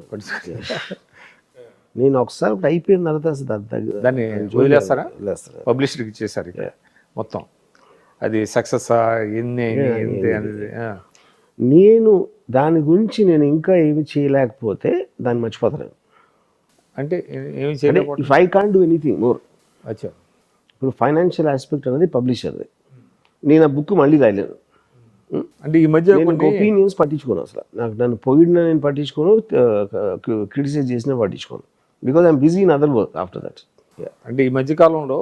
పట్టించుకోలేదు. నేను ఒకసారి అయిపోయిన తర్వాత అసలు దాన్ని వదిలేస్తారా? పబ్లిసిటీకి ఇచ్చేసారు మొత్తం. అది సక్సెస్ ఎన్ని అనేది నేను దాని గురించి నేను ఇంకా ఏమి చేయలేకపోతే దాన్ని మర్చిపోతాను. అంటే ఏమి చేయలేకపోతే if I can't do anything more. అచ్చా. ఇప్పుడు ఫైనాన్షియల్ ఆస్పెక్ట్ అనేది పబ్లిషర్ది. నేను ఆ బుక్ మళ్ళీ రాయలేను. అంటే ఈ మధ్య ఒపీనియన్స్ పట్టించుకోను అసలు. నన్ను పొగిడిన నేను పట్టించుకోను, క్రిటిసైజ్ చేసినా పట్టించుకోను. Because I'm busy in other work after that. అంటే ఈ మధ్యకాలంలో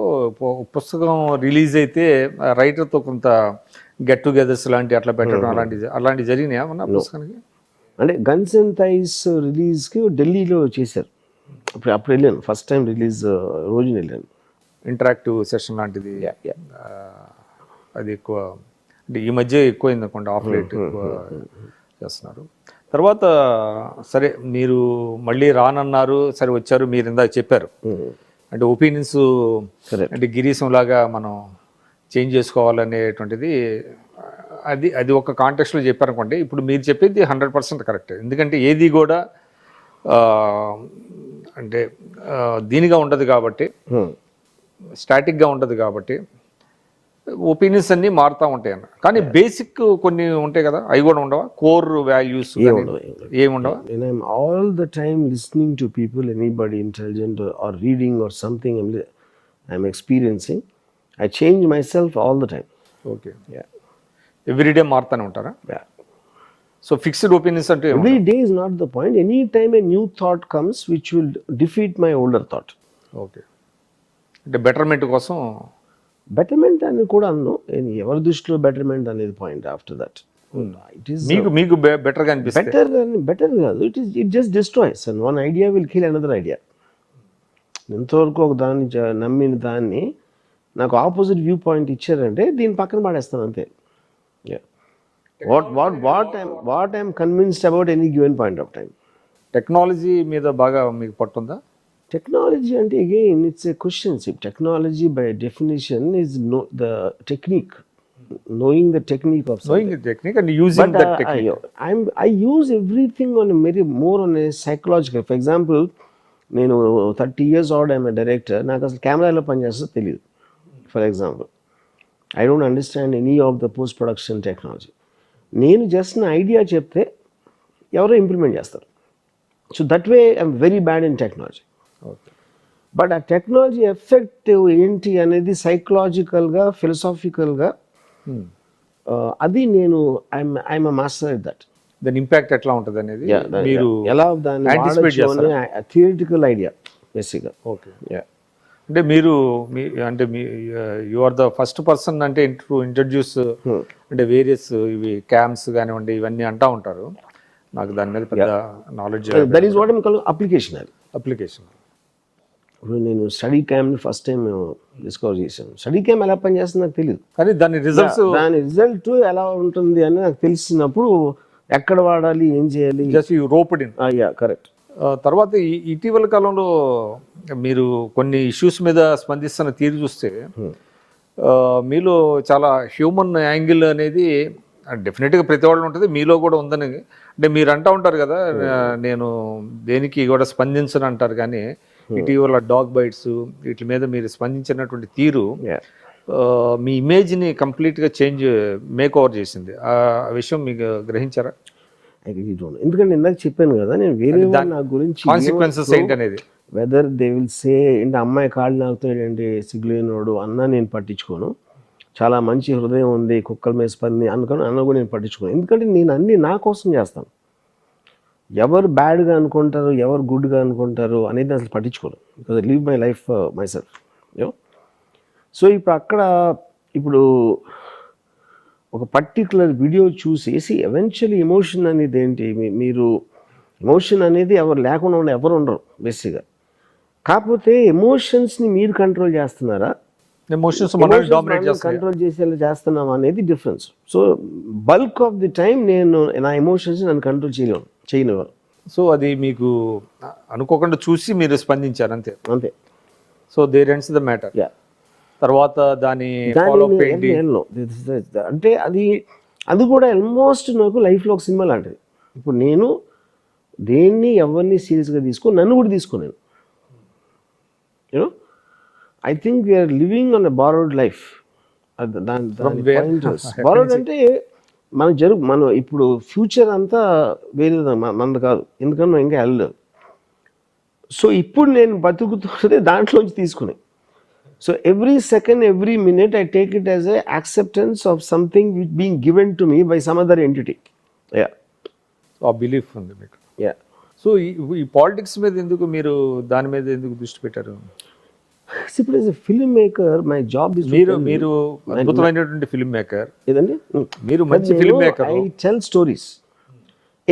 పుస్తకం రిలీజ్ అయితే రైటర్తో కొంత గెట్ టుగెదర్స్ లాంటి అట్లా పెట్టడం అలాంటివి జరిగినాయా మన పుస్తకానికి? అంటే గన్స్ అండ్ థైస్ రిలీజ్కి ఢిల్లీలో చేశారు. అప్పుడు వెళ్ళాను, ఫస్ట్ టైం రిలీజ్ రోజున వెళ్ళాను. ఇంటరాక్టివ్ సెషన్ లాంటిది అది ఎక్కువ, అంటే ఈ మధ్య ఎక్కువైంది అనుకోండి, ఆఫ్ లైట్ ఎక్కువ చేస్తున్నారు. తర్వాత సరే మీరు మళ్ళీ రానన్నారు, సరే వచ్చారు. మీరు ఇందాక చెప్పారు అంటే ఒపీనియన్స్ అంటే గిరీశం లాగా మనం చేంజ్ చేసుకోవాలనేటువంటిది అది ఒక కాంటెక్స్లో చెప్పారనుకోండి. ఇప్పుడు మీరు చెప్పేది 100% కరెక్ట్. ఎందుకంటే ఏది కూడా అంటే దీనిగా ఉండదు కాబట్టి, స్టాటిక్గా ఉండదు కాబట్టి ఒపీనియన్స్ అన్నీ మారుతూ ఉంటాయి అన్న. కానీ బేసిక్ కొన్ని ఉంటాయి కదా, అవి కూడా ఉండవా? కోర్ వాల్యూస్ ఏమి ఉండవా? I'm all the time listening to people, anybody intelligent or reading or something I'm experiencing. I change myself all the time. Okay. Everyday మారుతానే ఉంటారా? సో ఫిక్స్డ్ ఒపీనియన్స్ అంటే every day is not the point. Any time a new thought comes which will defeat my older thought. Okay. అంటే betterment కోసం. Betterment అని కూడా అన్ను, ఎవరి దృష్టిలో betterment అనేది point. After that it is మీకు బెటర్గా అనిపిస్తుంది. బెటర్ కాదు, it just destroys and one idea will kill another idea. ఎంతవరకు ఒక దాన్ని నమ్మిన దాన్ని నాకు ఆపోజిట్ వ్యూ పాయింట్ ఇచ్చారంటే దీని పక్కన పడేస్తాను అంతే. What I'm convinced about any given point of time. Technology మీద బాగా మీకు పట్టుందా? Technology, and again, it's a question. Technology, by definition, is the technique, knowing the technique of something. Knowing the technique and using that technique. I use everything on more on a psychological. For example, నేను 30 years old, I'm a director. నాకు అసలు కెమెరాలో పనిచేస్తుందో తెలియదు. For example, I don't understand any of the post production technology. నేను just నా idea చెప్తే ఎవరో ఇంప్లిమెంట్ చేస్తారు. So that way I'm very bad in technology. But ఆ టెక్నాలజీ ఎఫెక్ట్ ఏంటి అనేది సైకలాజికల్గా, ఫిలసాఫికల్గా అది నేను ఐఎమ్ మాస్టర్ ఎట్ దట్. దాని ఇంపాక్ట్ ఎట్లా ఉంటుంది అనేది మీరు ఎలా దాన్ని థియరిటికల్ ఐడియా బేసిక్గా. ఓకే. అంటే మీరు you are the first person అంటే ఇంట్రడ్యూస్ అంటే వేరియస్ ఇవి క్యాంప్స్ కానివ్వండి ఇవన్నీ అంటూ ఉంటారు. నాకు దాని మీద పెద్ద knowledge. That is what I call application. ఇప్పుడు నేను స్టడీ క్యాంప్ని ఫస్ట్ టైం డిస్కవర్ చేశాను. స్టడీ క్యాంప్ ఎలా పనిచేస్తుంది నాకు తెలియదు, కానీ దాని రిజల్ట్ ఎలా ఉంటుంది అని నాకు తెలిసినప్పుడు ఎక్కడ వాడాలి, ఏం చేయాలి, just you roped in. Correct. తర్వాత ఇటీవల కాలంలో మీరు కొన్ని ఇష్యూస్ మీద స్పందిస్తున్న తీరు చూస్తే మీలో చాలా హ్యూమన్ యాంగిల్ అనేది డెఫినెట్గా ప్రతి వాళ్ళు ఉంటుంది, మీలో కూడా ఉందని. అంటే మీరు అంటూ ఉంటారు కదా, నేను దేనికి కూడా స్పందించను అంటారు, కానీ ఇటీవల డాగ్ బైట్స్ వీటి మీద మీరు స్పందించినటువంటి తీరు మీ ఇమేజ్ని కంప్లీట్గా మేక్ ఓవర్ చేసింది. ఆ విషయం మీకు గ్రహించారా? ఎందుకంటే ఇందాక చెప్పాను కదా, నేను వేరే నా గురించి కాన్సిక్వెన్సెస్ ఏంటనేది, వెదర్ దే విల్ సే ఏంటి అమ్మాయి కాళ్ళు నాకుతాడంటే సిగ్గులేనోడు అన్నా నేను పట్టించుకోను. చాలా మంచి హృదయం ఉంది, కుక్కల మీద స్పంది అన్న కూడా నేను పట్టించుకోను. ఎందుకంటే నేను అన్నీ నా కోసం చేస్తాను. ఎవరు బ్యాడ్గా అనుకుంటారు, ఎవరు గుడ్గా అనుకుంటారు అనేది అసలు పట్టించుకోను. Because I live my life my self. So ఇప్పుడు ఒక పర్టికులర్ వీడియో చూసేసి ఎవెన్చువల్లీ ఎమోషన్ అనేది ఏంటి, మీరు ఎమోషన్ అనేది ఎవరు లేకుండా ఎవరు ఉండరు బేసిక్గా. కాకపోతే ఎమోషన్స్ని మీరు కంట్రోల్ చేస్తున్నారా, కంట్రోల్ చేసేలా చేస్తున్నాం అనేది difference. So bulk of the time నేను నా ఎమోషన్స్ నన్ను కంట్రోల్ చేయనివ్వరు. సో అది మీకు అనుకోకుండా చూసి మీరు స్పందించారు అంతే. So there ends the matter. తర్వాత దాని అంటే అది కూడా ఆల్మోస్ట్ నాకు లైఫ్లో ఒక సినిమా లాంటిది. ఇప్పుడు నేను దేన్ని ఎవరిని సీరియస్గా తీసుకో, నన్ను కూడా తీసుకోలేను. You know I think we are living on a borrowed life. Borrowed అంటే మనం ఇప్పుడు ఫ్యూచర్ అంతా వేరే మనది కాదు, ఎందుకంటే మనం ఇంకా వెళ్ళలేదు. సో ఇప్పుడు నేను బతుకుతున్నది దాంట్లోంచి తీసుకుని. So every second, every minute I take it as a acceptance of something which being given to me by some other entity. Yeah, ఆ బిలీఫ్ ఉంది మీకు. యా. సో ఈ పాలిటిక్స్ మీద ఎందుకు మీరు దాని మీద ఎందుకు దృష్టి పెట్టారు? ఇప్పుడు as a film maker my job is మీరు అద్భుతమైనటువంటి ఫిల్మ్ మేకర్. ఏదండి, మీరు మంచి film maker. I tell stories,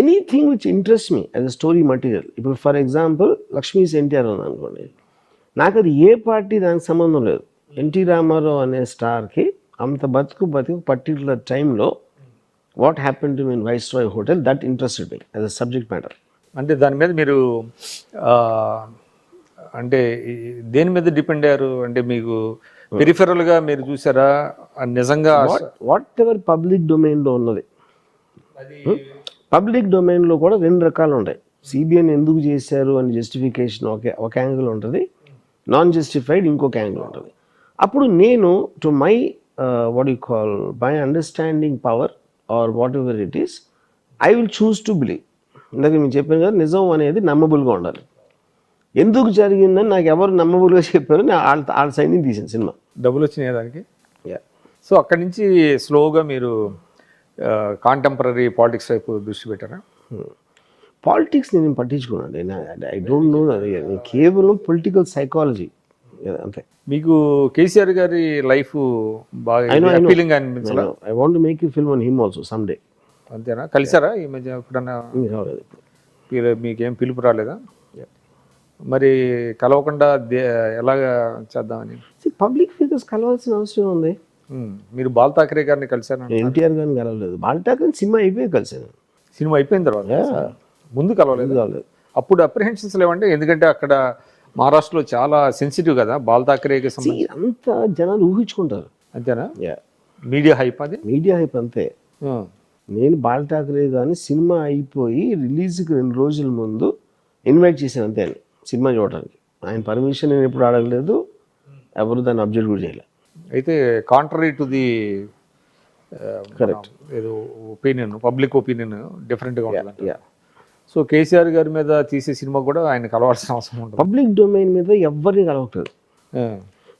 anything which interest me as a story material. ఇప్పుడు ఫర్ ఎగ్జాంపుల్ లక్ష్మీస్ ఎన్టీఆర్ ఉంది అనుకోండి, నాకు అది ఏ పార్టీ దానికి సంబంధం లేదు. ఎన్టీ రామారావు అనే స్టార్కి అంత బతుకు పర్టికులర్ టైంలో what happen to mean viceroy hotel, that interested me as a subject matter. అంటే దాని మీద మీరు అంటే దేని మీద డిపెండ్ అయ్యారు? అంటే మీకు పెరిఫెరల్గా మీరు చూసారా నిజంగా? వాట్ ఎవర్ పబ్లిక్ డొమైన్లో ఉన్నది. పబ్లిక్ డొమైన్లో కూడా రెండు రకాలు ఉంటాయి. సిబిఐని ఎందుకు చేశారు అని జస్టిఫికేషన్ ఒక యాంగిల్ ఉంటుంది, నాన్ జస్టిఫైడ్ ఇంకొక యాంగిల్ ఉంటుంది. అప్పుడు నేను to my what you call my understanding power or whatever it is, I will choose to believe. ఇందాక నేను చెప్పాను కదా, నిజం అనేది నమ్మబుల్గా ఉండాలి. ఎందుకు జరిగిందని నాకు ఎవరు నమ్మబుల్గా చెప్పారు, నేను వాళ్ళ సైడ్ నుంచి తీసాను సినిమా. డబ్బులు వచ్చినాయి దానికి. సో అక్కడి నుంచి స్లోగా మీరు కాంటెంపరీ పాలిటిక్స్ వైపు దృష్టి పెట్టారా? పాలిటిక్స్ నేను పట్టించుకున్నాను, ఐ డోంట్ నో. కేవలం పొలిటికల్ సైకాలజీ అంతే. మీకు కేసీఆర్ గారి లైఫ్ బాగా అపీలింగ్ అనిపించాలా? I want to make you film on him also some day. అంతేనా? కలిసారా ఈ మధ్య ఎప్పుడన్నా? మీకేం పిలుపు రాలేదా? మరి కలవకుండా ఎలాగా చేద్దామని? పబ్లిక్ ఫిగర్స్ కలవాల్సిన అవసరం ఉంది. మీరు బాల్ ఠాకరే గారిని కలిసారు? ఎన్టీఆర్ గారిని కలవలేదు. బాల్ ఠాకరే సినిమా అయిపోయి కలిసాను. సినిమా అయిపోయిన తర్వాత ముందు కలవలేదు. అప్పుడు అప్రిహెన్షన్స్ లేవంటే, ఎందుకంటే అక్కడ మహారాష్ట్రలో చాలా సెన్సిటివ్ కదా బాల్ ఠాకరేకి సంబంధించి. అంతా జనాలు ఊహించుకుంటారు. అంతేనా? Media hype. అది మీడియా హైప్ అంతే. నేను బాల్ ఠాకరే కానీ సినిమా అయిపోయి రిలీజ్కి 2 రోజుల ముందు ఇన్వైట్ చేశాను అంతే సినిమా చూడడానికి. ఆయన పర్మిషన్ నేను ఎప్పుడు అడగలేదు, ఎవరు దాన్ని అబ్జెక్ట్ కూడా చేయలేదు. అయితే కాంట్రరీ టు ది కరెక్ట్ ఏదో ఒపీనియన్, పబ్లిక్ ఒపీనియన్ డిఫరెంట్గా ఉంటుంది. సో కేసీఆర్ గారి మీద తీసే సినిమా కూడా ఆయన కలవాల్సిన అవసరం ఉంటుంది. పబ్లిక్ డొమైన్ మీద ఎవరిని కలవట్లేదు.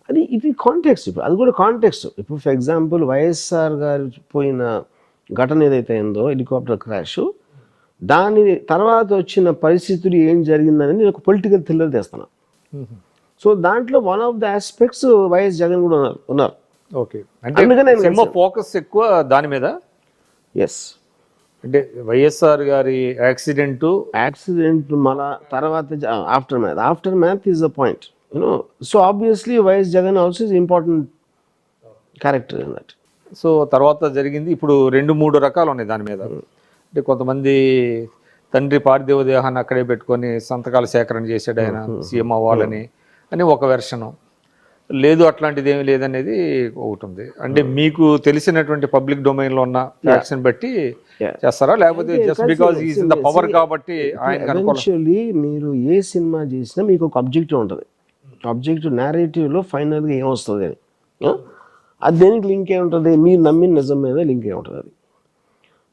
అది ఇది కాంటెక్స్ట్. ఇప్పుడు అది కూడా కాంటెక్స్ట్. ఇప్పుడు ఫర్ ఎగ్జాంపుల్ వైఎస్ఆర్ గారు పోయిన ఘటన ఏదైతే అయిందో, హెలికాప్టర్ క్రాష్, దాని తర్వాత వచ్చిన పరిస్థితులు ఏం జరిగిందని నేను ఒక పొలిటికల్ థ్రిల్లర్ తెస్తాను. సో దాంట్లో one of the aspects YS Jagan కూడా ఉన్నారు. ఓకే, అంటే సినిమా ఫోకస్ ఎక్కువ దాని మీద. ఎస్, అంటే వైఎస్ఆర్ గారి యాక్సిడెంట్ మళ్ళా తర్వాత after math is the point, you know. So obviously YS Jagan also is important character in that. So తర్వాత జరిగింది. ఇప్పుడు 2-3 రకాలు ఉన్నాయి దాని మీద. అంటే కొంతమంది తండ్రి పార్థివ దేహాన్ని అక్కడే పెట్టుకొని సంతకాల సేకరణ చేసాడు ఆయన సీఎం అవ్వాలని అని ఒక వెర్షను. లేదు అట్లాంటిది ఏమీ లేదనేది ఒకటి ఉంది. అంటే మీకు తెలిసినటువంటి పబ్లిక్ డొమైన్లో ఉన్న ఫ్యాక్షన్ బట్టి చేస్తారా, లేకపోతే just because is in the power కాబట్టి ఆయన? యాక్చువల్లీ మీరు ఏ సినిమా చేసినా మీకు ఒక అబ్జెక్టివ్ ఉంటుంది. అబ్జెక్టివ్ నేరేటివ్లో ఫైనల్గా ఏమొస్తుంది అని, అది దేనికి లింక్ అయి ఉంటుంది, మీరు నమ్మిన నిజం మీద లింక్ అయి ఉంటుంది అది.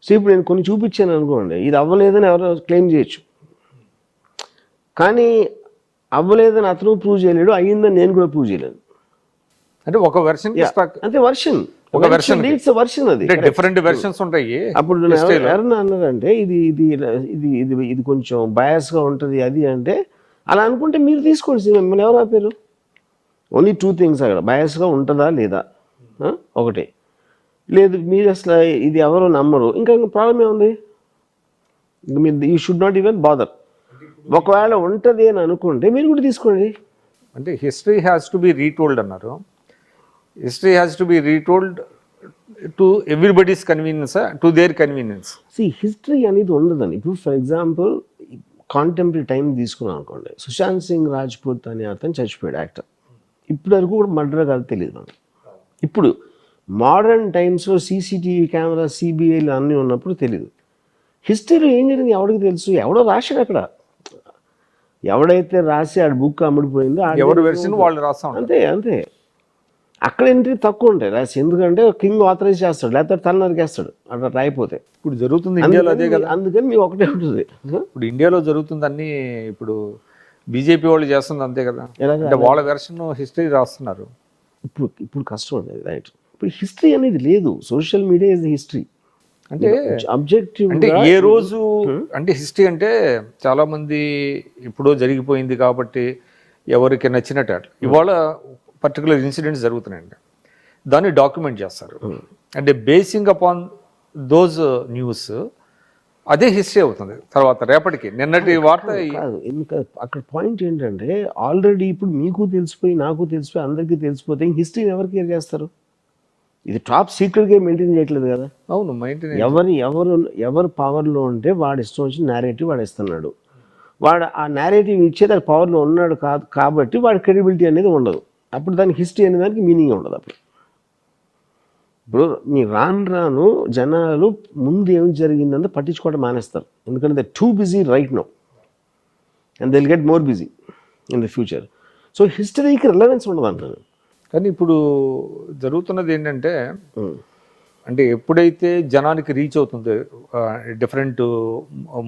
సో ఇప్పుడు నేను కొన్ని చూపించాను అనుకోండి, ఇది అవ్వలేదని ఎవరో క్లెయిమ్ చేయొచ్చు, కానీ అవ్వలేదని అతను ప్రూవ్ చేయలేడు, అయ్యిందని నేను కూడా ప్రూవ్ చేయలేను. అంటే ఒక వెర్షన్ అంటే వర్షన్ అది డిఫరెంట్ వెర్షన్స్ ఉంటాయి. అప్పుడు ఎవరన్నా అన్నారంటే ఇది ఇది ఇది ఇది ఇది కొంచెం బయాస్గా ఉంటుంది అది అంటే, అలా అనుకుంటే మీరు తీసుకోండి. మిమ్మల్ని ఎవరు ఆపారు? ఓన్లీ 2 థింగ్స్ అక్కడ, బయాస్గా ఉంటుందా లేదా ఒకటి, లేదు మీరు అసలు ఇది ఎవరో నమ్మరు, ఇంకా ప్రాబ్లం ఏముంది? మీరు you should not even bother. ఒకవేళ ఉంటుంది అని అనుకుంటే మీరు కూడా తీసుకోండి. అంటే history has to be retold అన్నారు. History has to be retold to everybody's convenience, to their convenience. History అనేది ఉండదని. ఇప్పుడు ఫర్ ఎగ్జాంపుల్ కాంటెంపరీ టైం తీసుకున్నాం అనుకోండి, సుశాంత్ సింగ్ రాజ్పూత్ అనే అతను చచ్చిపోయాడు, యాక్టర్. ఇప్పటి వరకు కూడా మర్డర్ కాదు తెలియదు మనకి. ఇప్పుడు మోడర్న్ టైమ్స్లో సీసీటీవీ కెమెరా, సిబిఐలు అన్నీ ఉన్నప్పుడు తెలియదు. హిస్టరీలో ఏం జరిగింది ఎవరికి తెలుసు, ఎవడో రాశాడు అక్కడ, ఎవడైతే రాసి ఆడ బుక్ అమ్ముడిపోయిందో ఎవరు వెర్షన్ వాళ్ళు రాస్తాం. అంతే అంతే. అక్కడ ఎంట్రీ తక్కువ ఉంటాయి రాసి, ఎందుకంటే కింగ్ ఆథరైజ్ చేస్తాడు, లేకపోతే తల నరికేస్తాడు అట్లా రాయిపోతే. ఇప్పుడు జరుగుతుంది ఇండియాలో అదే కదా. అందుకని మీకు ఒకటే ఉంటుంది. ఇప్పుడు ఇండియాలో జరుగుతుంది అన్ని, ఇప్పుడు బీజేపీ వాళ్ళు చేస్తుంది అంతే కదా. అంటే వాళ్ళ వెర్షన్ హిస్టరీ రాస్తున్నారు. ఇప్పుడు ఇప్పుడు కష్టం అనేది రైట్. ఇప్పుడు హిస్టరీ అనేది లేదు, సోషల్ మీడియా ఇస్ హిస్టరీ. అంటే అబ్జెక్టివ్ అంటే ఏ రోజు అంటే హిస్టరీ అంటే చాలా మంది ఇప్పుడు జరిగిపోయింది కాబట్టి ఎవరికి నచ్చినట్టు అట్లా. ఇవాళ పర్టికులర్ ఇన్సిడెంట్స్ జరుగుతున్నాయండి, దాన్ని డాక్యుమెంట్ చేస్తారు. అంటే బేసింగ్ అపాన్ దోస్ న్యూస్ అదే హిస్టరీ అవుతుంది తర్వాత రేపటికి. నిన్నటి వార్త కాదు, ఎందుకంటే అక్కడ పాయింట్ ఏంటంటే ఆల్రెడీ ఇప్పుడు మీకు తెలిసిపోయి నాకు తెలిసిపోయి అందరికీ తెలిసిపోతే హిస్టరీని ఎవరు కేర్ చేస్తారు? ఇది టాప్ సీక్రెట్గా మెయింటైన్ చేయట్లేదు కదా. అవును, మెయింటైన్. ఎవరు పవర్లో ఉంటే వాడు ఇష్టం వచ్చి నేరేటివ్ వాడు ఇస్తున్నాడు, వాడు ఆ నేరేటివ్ ఇచ్చేది అది పవర్లో ఉన్నాడు కాదు కాబట్టి వాడి క్రెడిబిలిటీ అనేది ఉండదు. అప్పుడు దానికి హిస్టరీ అనే దానికి మీనింగ్ ఉండదు. అప్పుడు ఇప్పుడు మీ రాను జనాలు ముందు ఏం జరిగిందంటే పట్టించుకోవడం మానేస్తారు, ఎందుకంటే they too busy right now and they will get more busy in the future. So హిస్టరీకి రిలవెన్స్ ఉండదు అంటారు. కానీ ఇప్పుడు జరుగుతున్నది ఏంటంటే, అంటే ఎప్పుడైతే జనానికి రీచ్ అవుతుంది different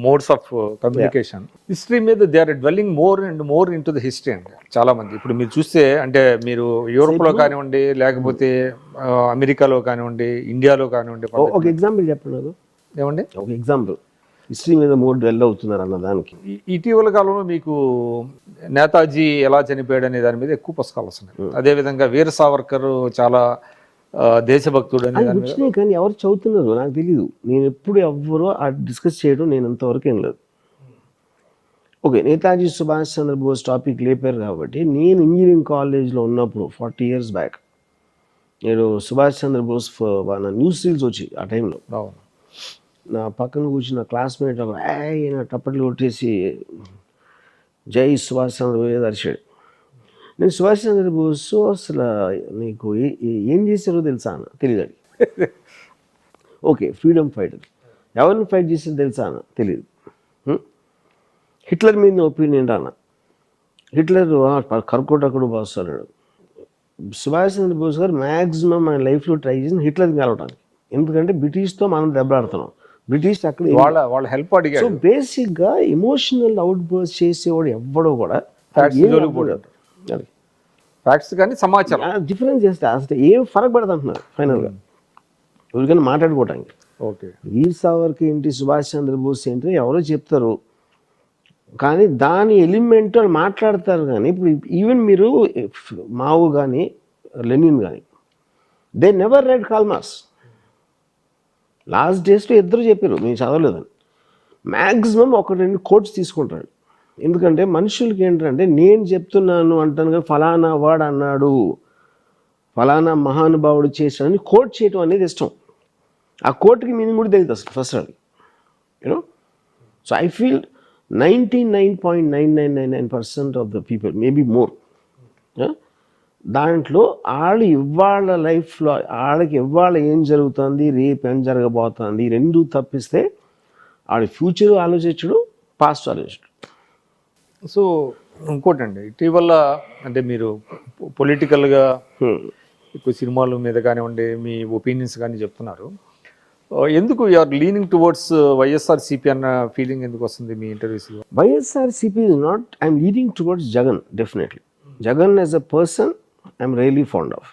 modes of communication, history మీద they are dwelling more and more in to the history అండి చాలా మంది. ఇప్పుడు మీరు చూస్తే అంటే మీరు యూరోప్లో కానివ్వండి, లేకపోతే అమెరికాలో కానివ్వండి, ఇండియాలో కానివ్వండి. ఒక ఎగ్జాంపుల్ చెప్పండి నాకు. ఏమండి ఒక ఎగ్జాంపుల్ హిస్టరీ మీద మోర్ డ్వెల్ అవుతున్నారు అన్న దానికి. ఇటీవల కాలంలో మీకు నేతాజీ ఎలా చనిపోయాడు అనే దాని మీద ఎక్కువ పుస్తకాలు వస్తున్నాయి. అదేవిధంగా వీర సావర్కర్ చాలా దేశభక్తుడు అనే దాని మీద వచ్చినాయి, కానీ ఎవరు చదువుతున్నారు నాకు తెలియదు. నేను ఎప్పుడు ఎవ్వరూ డిస్కస్ చేయడం నేను అంతవరకు ఏం లేదు. ఓకే, నేతాజీ సుభాష్ చంద్రబోస్ టాపిక్ లేపారు కాబట్టి నేను ఇంజనీరింగ్ కాలేజ్లో ఉన్నప్పుడు 40 years బ్యాక్ నేను సుభాష్ చంద్రబోస్ న్యూస్ రీల్స్ వచ్చి ఆ టైంలో నా పక్కన కూర్చున్న క్లాస్మేట్ ఆయన టప్పట్లు కొట్టేసి జై సుభాష్ చంద్రబోస్ అరిచాడు. నేను సుభాష్ చంద్రబోస్ అసలు నీకు ఏం చేశారో తెలుసా అన్న, తెలియదు. ఓకే, ఫ్రీడమ్ ఫైటర్, ఎవరిని ఫైట్ చేసారో తెలుసా అన్న, తెలియదు. హిట్లర్ మీద ఒపీనియన్ అన్న, హిట్లర్ కర్కోటకుడు బాస్ అన్నాడు. సుభాష్ చంద్రబోస్ గారు మ్యాక్సిమం మన లైఫ్లో ట్రై చేసిన హిట్లర్ని కలవడానికి, ఎందుకంటే బ్రిటిష్తో మనం దెబ్బలాడుతున్నాం, బ్రిటిష్ అక్కడ వాళ్ళ హెల్ప్ అడిగారు. సో బేసిక్గా ఎమోషనల్ అవుట్ బర్స్ట్ చేసేవాడు ఎవ్వడో కూడా ఫ్యాక్ట్స్ కానీ సమాచారం డిఫరెన్స్ చేస్తే అసలు ఏం ఫరక్ పడదు అంటున్నారు ఫైనల్గా ఎవరికైనా మాట్లాడుకోవటానికి. ఓకే, వీర్ సావర్కర్ ఏంటి, సుభాష్ చంద్రబోస్ ఏంటి ఎవరో చెప్తారు, కానీ దాని ఎలిమెంట్ అని మాట్లాడతారు. కానీ ఇప్పుడు ఈవెన్ మీరు మావు కానీ లెనిన్ కానీ they never red call marks. Last డేస్లో ఇద్దరు చెప్పారు మేము చదవలేదని. మ్యాక్సిమం 1-2 కోట్స్ తీసుకుంటాడు, ఎందుకంటే మనుషులకి ఏంటంటే నేను చెప్తున్నాను అంటాను కానీ ఫలానా వాడు అన్నాడు, ఫలానా మహానుభావుడు చేశాడని కోట్ చేయటం అనేది ఇష్టం. ఆ కోట్కి మీనింగ్ కూడా తెలియదు అసలు ఫస్ట్ అది, you know. So I feel 99.9999% of the people, maybe more, దాంట్లో వాళ్ళు ఇవాళ లైఫ్లో వాళ్ళకి ఇవాళ ఏం జరుగుతుంది, రేపు ఏం జరగబోతుంది, ఈ రెండు తప్పిస్తే వాళ్ళ ఫ్యూచర్ ఆలోచించడు, పాస్ట్ ఆలోచించడు. సో ఇంకోటండి, ఇటీవల అంటే మీరు పొలిటికల్గా ఎక్కువ సినిమాల మీద కానివ్వండి మీ ఒపీనియన్స్ కానీ చెప్తున్నారు. ఎందుకు యూఆర్ లీనింగ్ టువర్డ్స్ వైఎస్ఆర్సీపీ అన్న ఫీలింగ్ ఎందుకు వస్తుంది మీ ఇంటర్వ్యూస్లో? YSRCP is not, I'm leaning towards Jagan. Definitely Jagan as a person I'm really fond of.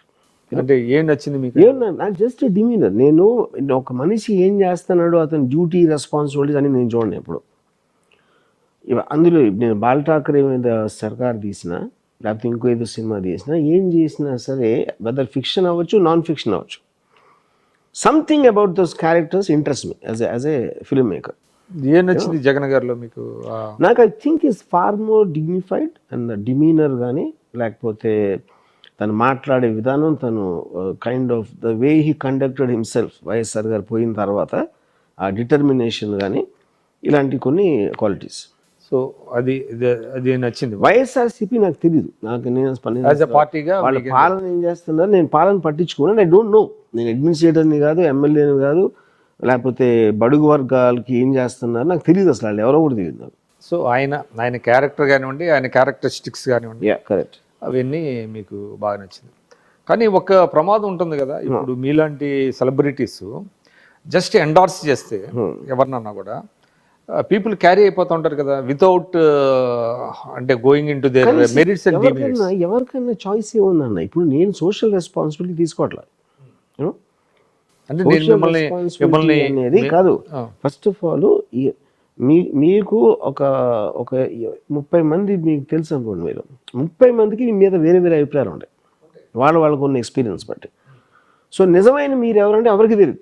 అంటే ఏం నచ్చింది మీకు? నాకు జస్ట్ డిమీనర్. నేను ఒక మనిషి ఏం చేస్తున్నాడు, అతని డ్యూటీ రెస్పాన్సిబిలిటీస్ అని నేను చూడండి ఎప్పుడు. అందులో నేను బాల్ ఠాకరే మీద సర్కార్ తీసినా లేకపోతే ఇంకో ఏదో సినిమా తీసినా ఏం చేసినా సరే, వెదర్ ఫిక్షన్ అవ్వచ్చు నాన్ ఫిక్షన్ అవ్వచ్చు, something about those characters interest me as a film maker. ఏం నచ్చింది జగన్ గారిలో మీకు? నాకు I think is far more dignified and demeanour కానీ, లేకపోతే తను మాట్లాడే విధానం, తను kind of the way he conducted himself YSR garu పోయిన తర్వాత ఆ డిటర్మినేషన్ కానీ ఇలాంటి కొన్ని క్వాలిటీస్. సో అది నచ్చింది. వైఎస్ఆర్సీపీ నాకు తెలియదు, నాకు నేను పార్టీగా వాళ్ళ పాలన ఏం చేస్తున్నారు నేను పాలన పట్టించుకున్నాను. I don't no. నేను అడ్మినిస్ట్రేటర్ని కాదు, ఎమ్మెల్యేని కాదు, లేకపోతే బడుగు వర్గాలకి ఏం చేస్తున్నారు నాకు తెలియదు, అసలు వాళ్ళు ఎవరో కూడా తెలియదు నాకు. సో ఆయన క్యారెక్టర్ కానివ్వండి, ఆయన క్యారెక్టరిస్టిక్స్ కానివ్వండి, కరెక్ట్, అవన్నీ మీకు బాగా నచ్చింది. కానీ ఒక ప్రమాదం ఉంటుంది కదా, ఇప్పుడు మీలాంటి సెలబ్రిటీస్ జస్ట్ ఎండార్స్ చేస్తే ఎవరినన్నా కూడా పీపుల్ క్యారీ అయిపోతూ ఉంటారు కదా, వితౌట్ అంటే going in to their merits and demerits. ఎవరికైనా చాయిస్ ఏముందన్న, ఇప్పుడు నేను సోషల్ రెస్పాన్సిబిలిటీ తీసుకోవట్లేదు. అంటే నేను మిమ్మల్ని అనేది కాదు. ఫస్ట్ ఆఫ్ ఆల్ మీకు ఒక 30 మంది మీకు తెలుసు అనుకోండి, మీరు 30 మందికి మీ మీద వేరే వేరే అభిప్రాయాలు ఉంటాయి, వాళ్ళకు ఉన్న ఎక్స్పీరియన్స్ బట్టి. సో నిజమైన మీరు ఎవరంటే ఎవరికి తెలియదు.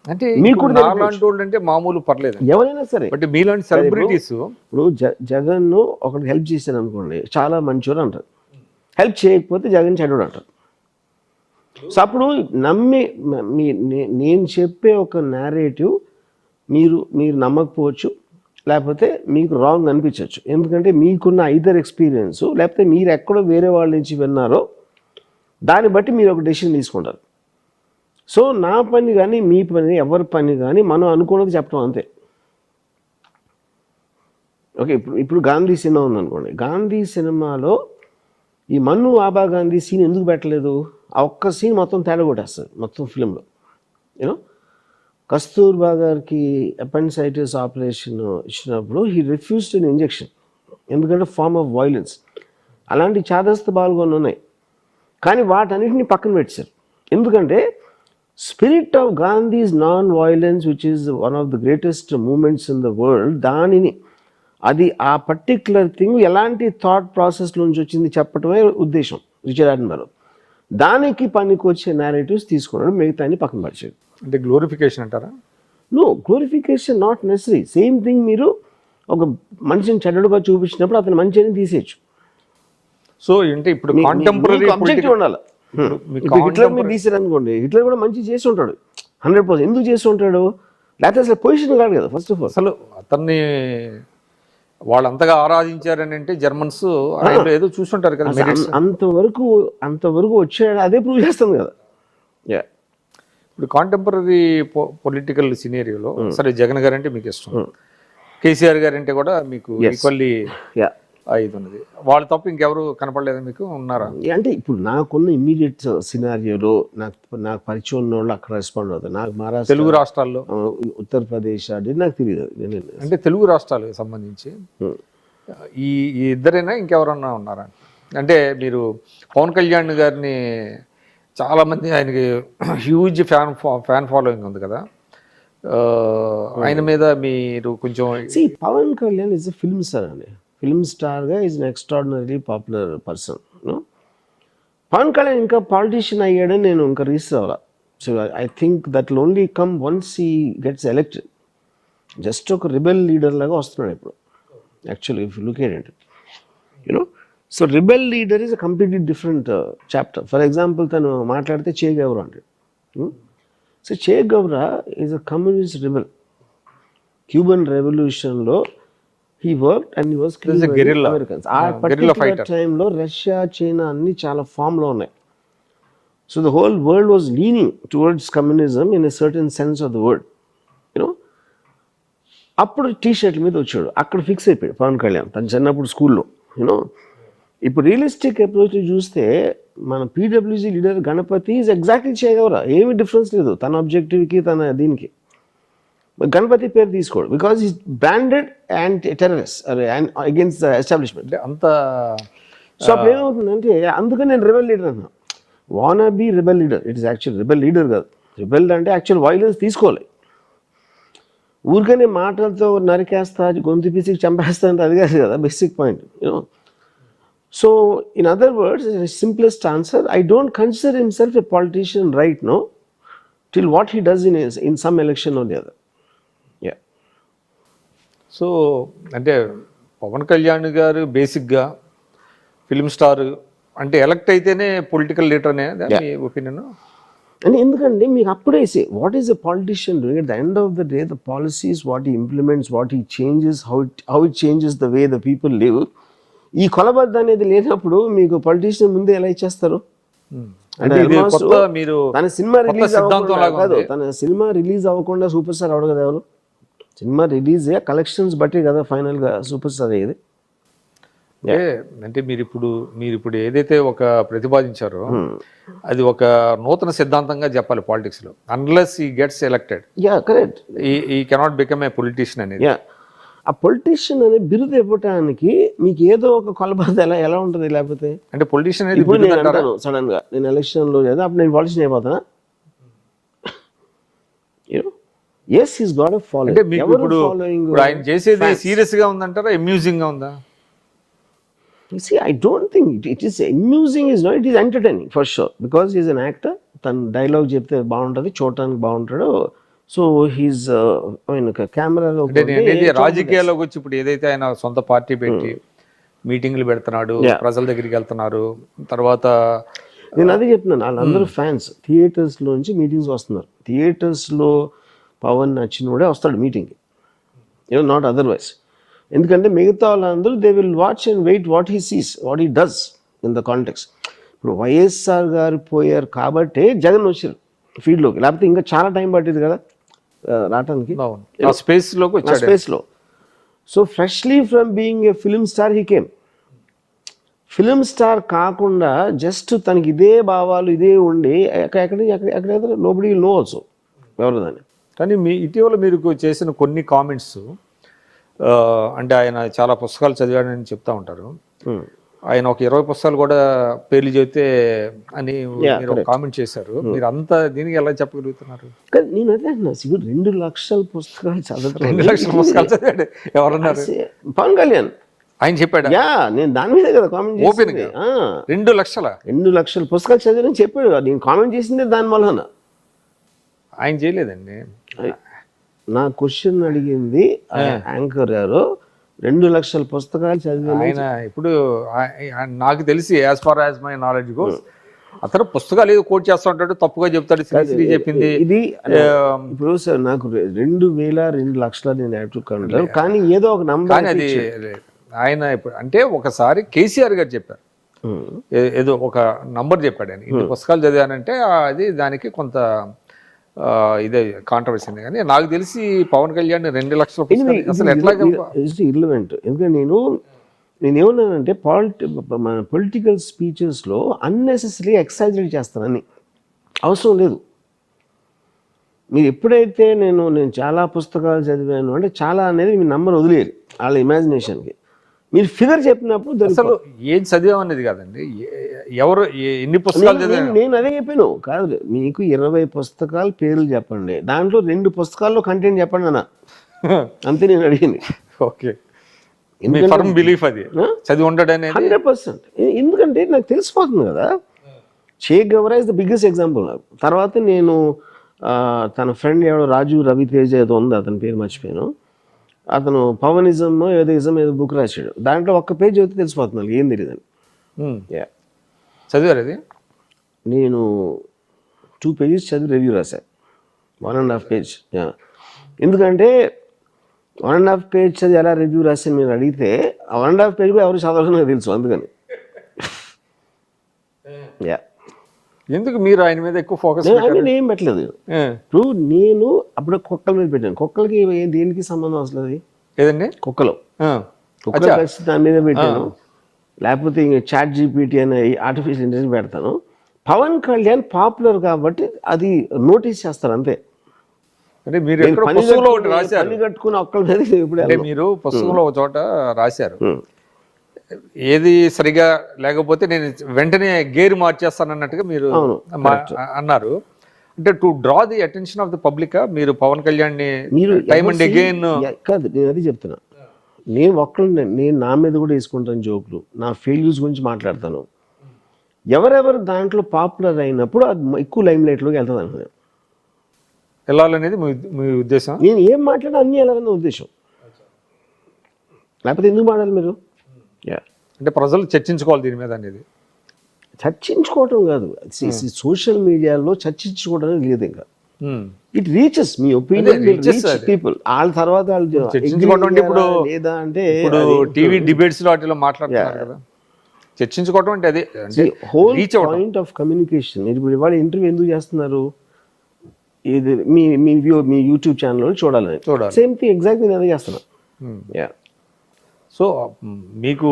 అంటే మీకు నాలాంటి వాళ్ళు అంటే మామూలు పర్లేదు, ఎవరైనా సరే. బట్ మీలాంటి సెలబ్రిటీస్ ఇప్పుడు జగన్ ఒకరికి హెల్ప్ చేశారు అనుకోండి, చాలా మంచివారు అంటారు. హెల్ప్ చేయకపోతే జగన్ చెడ్డోడు అంటారు. సో అప్పుడు నమ్మి నేను చెప్పే ఒక నేరేటివ్ మీరు నమ్మకపోవచ్చు, లేకపోతే మీకు రాంగ్ అనిపించవచ్చు. ఎందుకంటే మీకున్న ఐదర్ ఎక్స్పీరియన్స్, లేకపోతే మీరు ఎక్కడో వేరే వాళ్ళ నుంచి విన్నారో దాన్ని బట్టి మీరు ఒక డెసిషన్ తీసుకుంటారు. సో నా పని కానీ మీ పని ఎవరి పని కానీ మనం అనుకున్నది చెప్పడం అంతే. ఓకే, ఇప్పుడు గాంధీ సినిమా ఉందనుకోండి, గాంధీ సినిమాలో ఈ మన్ను ఆబా గాంధీ సీన్ ఎందుకు పెట్టలేదు? ఆ ఒక్క సీన్ మొత్తం తేడా కొట్టేస్తుంది మొత్తం ఫిలింలో. యూనో, కస్తూర్బా గారికి అపెండిసైటిస్ ఆపరేషన్ ఇచ్చినప్పుడు హీ రిఫ్యూజ్డ్ అన్ ఇంజెక్షన్, ఎందుకంటే ఫార్మ్ ఆఫ్ వైలెన్స్. అలాంటి చాదస్త బాల్గొని ఉన్నాయి, కానీ వాటన్నిటిని పక్కన పెట్టారు. ఎందుకంటే spirit of Gandhi's non violence, which is one of the greatest moments in the world, దానిని అది ఆ పర్టిక్యులర్ థింగ్ ఎలాంటి థాట్ ప్రాసెస్ నుంచి వచ్చింది చెప్పటమే ఉద్దేశం రిచర్డ్ అట్మన్. దానికి పనికి వచ్చే నేరేటివ్స్ తీసుకున్నాడు, మిగతాన్ని పక్కన పరిచాడు. అంటే గ్లోరిఫికేషన్ అంటారా? No, glorification not necessary. Same thing, మీరు ఒక మనిషిని చెడ్డడుగా చూపించినప్పుడు అతను మంచి అని తీసేయచ్చు. సో అంటే ఇప్పుడు కాంటెంపరరీ అబ్జెక్టివ్ ఉండాలి. హిట్లర్ మీరు తీసారు అనుకోండి, హిట్లర్ కూడా మంచి చేసి ఉంటాడు 100%. ఎందుకు చేసి ఉంటాడు? లేకపోతే అసలు పొజిషన్ కాదు కదా. ఫస్ట్ ఆఫ్ ఆల్ అసలు అతన్ని వాళ్ళంతగా ఆరాధించారని అంటే జర్మన్స్ ఏదో చూస్తుంటారు కదా, అంతవరకు వచ్చాడు, అదే ప్రూవ్ చేస్తుంది కదా. ఇప్పుడు కాంటెంపరీ పొలిటికల్ సినేరియోలో సరే జగన్ గారు అంటే మీకు ఇష్టం, కేసీఆర్ గారు అంటే కూడా మీకు ఈక్వల్లీ ఇది ఉన్నది. వాళ్ళ తప్ప ఇంకెవరు కనపడలేదా మీకు? ఉన్నారా? అంటే ఇప్పుడు నాకున్న ఇమ్మీడియట్ సినారియోలో నాకు పరిచయం ఉన్న వాళ్ళు అక్కడ రెస్పాండ్ అవుతారు. నాకు మహారాష్ట్ర, తెలుగు రాష్ట్రాల్లో, ఉత్తరప్రదేశ్ అది నాకు తెలియదు. అంటే తెలుగు రాష్ట్రాలకు సంబంధించి ఈ ఇద్దరైనా ఇంకెవరన్నా ఉన్నారా? అంటే మీరు పవన్ కళ్యాణ్ గారిని చాలామంది, ఆయనకి హ్యూజ్ ఫ్యాన్ ఫాలోయింగ్ ఉంది కదా, ఆయన మీద మీరు కొంచెం Pavan Kalyan is a film star అండి. ఫిల్మ్ స్టార్గా is an extraordinary popular person. Pavan Kalyan ఇంకా పాలిటీషియన్ అయ్యాడని నేను ఇంకా రీసెర్చ్ అవ్వాలి. So I think that will only come once he gets elected. Just ఒక రిబెల్ లీడర్ లాగా వస్తున్నాడు ఇప్పుడు actually, if you look at it, you know. So rebel leader is a completely different chapter. For example, తను మాట్లాడితే Che Guevara అంటాడు. So Che Gaura is a communist rebel. Cuban రెవల్యూషన్లో he worked and he was killing Americans. ఆ particular టైంలో Russia, China అన్ని చాలా ఫామ్లో ఉన్నాయి. So the whole world was leaning towards communism in a certain sense of the word, you know. అప్పుడు టీషర్ట్ల మీద వచ్చాడు, అక్కడ ఫిక్స్ అయిపోయాడు పవన్ కళ్యాణ్ తను చిన్నప్పుడు స్కూల్లో, యూనో. ఇప్పుడు రియలిస్టిక్ అప్రోచ్ చూస్తే మన PWG leader Ganapathi is exactly చేయగలరా, ఏమి డిఫరెన్స్ లేదు తన ఆబ్జెక్టివ్కి తన దీనికి. గణపతి పేరు తీసుకోడు because is branded and terrorist and against the establishment అంత. సో అప్పుడు ఏమవుతుందంటే, అందుకని నేను రెబెల్ లీడర్ అన్నా. Wanna be rebel leader, it is actual rebel leader కాదు. రెబెల్ అంటే యాక్చువల్ వైలెన్స్ తీసుకోవాలి. ఊరికనే మాటలతో నరికేస్తా, గొంతు పిసికి చంపేస్తా అంటే అది కాదు కదా basic point, you know. So in other words, simplest answer, I don't consider himself a politician right no till what he does in some election or the other. Yeah. So అంటే పవన్ కళ్యాణ్ గారు బేసిక్గా ఫిల్మ్ స్టార్ అంటే elect అయితేనే political leader అనే మీ opinion? అంటే ఎందుకంటే మీకు అప్పుడే what is a politician doing at the end of the day, the policies what he implements, what he changes, how it changes the way the people live. ఈ కొలబద్ద అనేది లేనప్పుడు మీకు పొలిటీషియన్ ముందే ఎలా ఇచ్చేస్తారు? అంటే ఇది కొత్త మీరు తన సినిమా రిలీజ్ సిద్ధాంతం లాగా కాదు, తన సినిమా రిలీజ్ అవ్వకుండా సూపర్ స్టార్ అవడు కదా ఎవరు. సినిమా రిలీజ్ కలెక్షన్స్ బట్టి కదా ఫైనల్ గా సూపర్ స్టార్ అయ్యేది. అంటే మీరు ఇప్పుడు ఏదైతే ఒక ప్రతిపాదించారో అది ఒక నూతన సిద్ధాంతంగా చెప్పాలి పాలిటిక్స్ లో. అన్లెస్ ఈ గెట్స్ ఎలక్టెడ్, కరెక్ట్, ఈ కెనాట్ బికమ్ ఏ పొలిటీషియన్ అనేది. ఆ పొలిటీషియన్ అనే బిరుదు ఇవ్వటానికి మీకు ఏదో ఒక కొలబద్ద ఎలా ఉంటుంది. లేకపోతే అంటే పొలిటీషియన్ అనేది ఇప్పుడు నేను అంటాను సడన్ గా నేను ఎలక్షన్ లో లేదా అప్పుడు నేను పాలిటిషియన్ అయిపోతానా? Yes he's got a following. అంటే మీకు ఇప్పుడు ఆయన చేసేది సీరియస్ గా ఉందంటారా, అమ్యూజింగ్ గా ఉందా? See, I don't think it is amusing, is not, it is entertaining for sure, because he is an actor. తన డైలాగ్ చెప్తే బాగుంటుంది, చూడటానికి బాగుంటాడు. సో హీస్ కెమెరాలో రాజకీయాల్లోకి వచ్చి ఇప్పుడు ఏదైతే ఆయన సొంత పార్టీ పెట్టి మీటింగ్లు పెడుతున్నాడు, ప్రజల దగ్గరికి వెళ్తున్నారు, తర్వాత నేను అదే చెప్తున్నాను, వాళ్ళందరూ ఫ్యాన్స్ థియేటర్స్ లోంచి మీటింగ్స్ వస్తున్నారు. థియేటర్స్ లో పవన్ నచ్చినోడే వస్తాడు మీటింగ్కి, నాట్ అదర్వైజ్. ఎందుకంటే మిగతా వాళ్ళందరూ they will watch and wait what he sees, what he does in the context. ఇప్పుడు వైఎస్ఆర్ గారు పోయారు కాబట్టి జగన్ వచ్చారు ఫీల్డ్లోకి, లేకపోతే ఇంకా చాలా టైం పట్టింది కదా రావటానికి స్పేస్లో. So freshly from being a film star he came. Film star కాకుండా జస్ట్ తనకి ఇదే భావాలు ఇదే ఉండి ఎక్కడ నోబడీ నో ఆల్సో ఎవరు దాన్ని. కానీ ఇటీవల మీరు చేసిన కొన్ని కామెంట్స్, అంటే ఆయన చాలా పుస్తకాలు చదివాడని చెప్తా ఉంటారు. ఆయన ఒక 20 పుస్తకాలు కూడా పేర్లు చెబితే అని మీరు కామెంట్ చేశారు. మీరు అంతా దీనికి ఎలా చెప్పగలుగుతున్నారు? నేను అదే అన్నా, 2 లక్షల పుస్తకాలు చదవడం. 2 లక్షల పుస్తకాలు చదివాడు ఎవరన్నారు? పవన్ కళ్యాణ్ ఆయన చెప్పాడు. నేను దాని మీద కదా కామెంట్ ఓపెన్ 2 లక్షల పుస్తకాలు చదివారని చెప్పాడు. నేను కామెంట్ చేసిందే దాని వలన. ఆయన చేయలేదండి. నా క్వశ్చన్ అడిగింది యాంకర్ గారు, 2 లక్షల పుస్తకాలు చదివి ఆయన. ఇప్పుడు నాకు తెలిసి as far as my knowledge goes, అతను పుస్తకాలు ఏదో కోట్ చేస్తూ ఉంటాడు, తప్పుగా చెప్తాడు. శ్రీశ్రీ చెప్పింది ఇది ఇప్పుడు సార్ నాకు 2 లక్షల నేను యాక్చువల్ కానీ ఏదో ఒక నంబర్ అది ఆయన ఇప్పుడు అంటే ఒకసారి కేసీఆర్ గారు చెప్పారు, ఏదో ఒక నంబర్ చెప్పాడు ఆయన, ఇన్ని పుస్తకాలు చదివానంటే అది దానికి కొంత ఇదే కాంట్రవర్సీ. కానీ నాకు తెలిసి పవన్ కళ్యాణ్ 2 లక్షల అసలు ఎట్లా ఇర్లవెంట్. ఎందుకంటే నేనేమన్నానంటే మన పొలిటికల్ స్పీచెస్లో అన్నెసెసరీ ఎక్సైజరేట్ చేస్తానని అవసరం లేదు. మీరు ఎప్పుడైతే నేను చాలా పుస్తకాలు చదివాను అంటే చాలా అనేది మీ నంబర్ వదిలేరు వాళ్ళ ఇమాజినేషన్కి. మీరు ఫిగర్ చెప్పినప్పుడు అసలు ఏం చదివామనేది కాదండి, ఎవరు ఎన్ని పుస్తకాలు చదివాను. నేను అదే చెప్పాను కాదు, మీకు 20 పుస్తకాలు పేర్లు చెప్పండి, దాంట్లో 2 పుస్తకాల్లో కంటెంట్ చెప్పండి అన్న, అంతే నేను అడిగింది. ఓకే, బిలీఫ్ అది చదివి ఉండడం 100%. ఎందుకంటే నాకు తెలిసిపోతుంది కదా. చే గవరా ఇస్ ద బిగ్గెస్ట్ ఎగ్జాంపుల్ నాకు. తర్వాత నేను తన ఫ్రెండ్ ఎవడో రాజు రవితేజ ఏదో ఉంది, అతని పేరు మర్చిపోయాను. అతను పవనిజం ఏదో బుక్ రాశాడు, దాంట్లో ఒక్క పేజ్ చదివితే తెలిసిపోతుంది ఏం తెలియదని. చదివారు అది? నేను 2 పేజెస్ చదివి రివ్యూ రాశాను, 1.5 పేజ్. ఎందుకంటే 1.5 పేజ్ చదివి ఎలా రివ్యూ రాశాను మీరు అడిగితే, ఆ 1.5 పేజ్ కూడా ఎవరు చదవాలని నాకు తెలుసు. అందుకని ఎందుకు మీరు ఆయన మీద ఎక్కువ ఫోకస్? ఏం పెట్టలేదు. ఇప్పుడు నేను అప్పుడు కుక్కల మీద పెట్టాను. కుక్కలకి దేనికి సంబంధం అసలు? అది ఏదండి కుక్కలు దాని మీద పెట్టాను. లేకపోతే ఇంక చాట్ జీపీటీ అనే ఆర్టిఫిషియల్ ఇంటెలిజెన్స్ పెడతాను. పవన్ కళ్యాణ్ పాపులర్ కాబట్టి అది నోటీస్ చేస్తారు అంతే. అంటే మీరు పని కట్టుకుని ఒక్కల మీద ఇప్పుడు మీరు పుస్తకంలో ఒక చోట రాశారు, ఏది సరిగా లేకపోతే నేను వెంటనే గేర్ మార్చేస్తాను అన్నట్టుగా మీరు అన్నారు. అంటే to draw the attention of the public మీరు పవన్ కళ్యాణ్ ని టైమ్ అండ్ అగైన్ కాదు, నేను అది చెప్తున్నా. నేను నా మీద కూడా వేసుకుంటాను జోకులు, నా ఫెయిల్యూర్స్ గురించి మాట్లాడతాను. ఎవరెవరు దాంట్లో పాపులర్ అయినప్పుడు అది ఎక్కువ లైమ్ లైట్లోకి వెళ్తుంది అనుకున్నాను. వెళ్ళాలనేది మీ ఉద్దేశం? నేను ఏం మాట్లాడినా అన్నీ వెళ్ళాలన్న ఉద్దేశం. లేకపోతే ఎందుకు మాట్లాడాలి మీరు? అంటే ప్రజలు చర్చించుకోవాలి దీని మీద అనేది. చర్చించుకోవటం కాదు, సోషల్ మీడియాలో చర్చించుకోవడం లేదు. ఇంకా it reaches me opinion people. వాళ్ళ తర్వాత చర్చించుకోవడం అంటే ఇప్పుడు లేదా అంటే ఇప్పుడు టీవీ డిబేట్స్ లో వాటిలో మాట్లాడుతున్నారు కదా. చర్చించుకోవడం అంటే అదే అంటే హోల్ రీచ్ అవ్వడం. Point of communication. మీరు ఇప్పుడు ఇవాళ ఇంటర్వ్యూ ఎందుకు చేస్తున్నారు? ఇది మీ యూట్యూబ్ ఛానల్లో చూడాలని. సేమ్ థింగ్ ఎగ్జాక్ట్లీ నేను అదే చేస్తున్నా. సో మీకు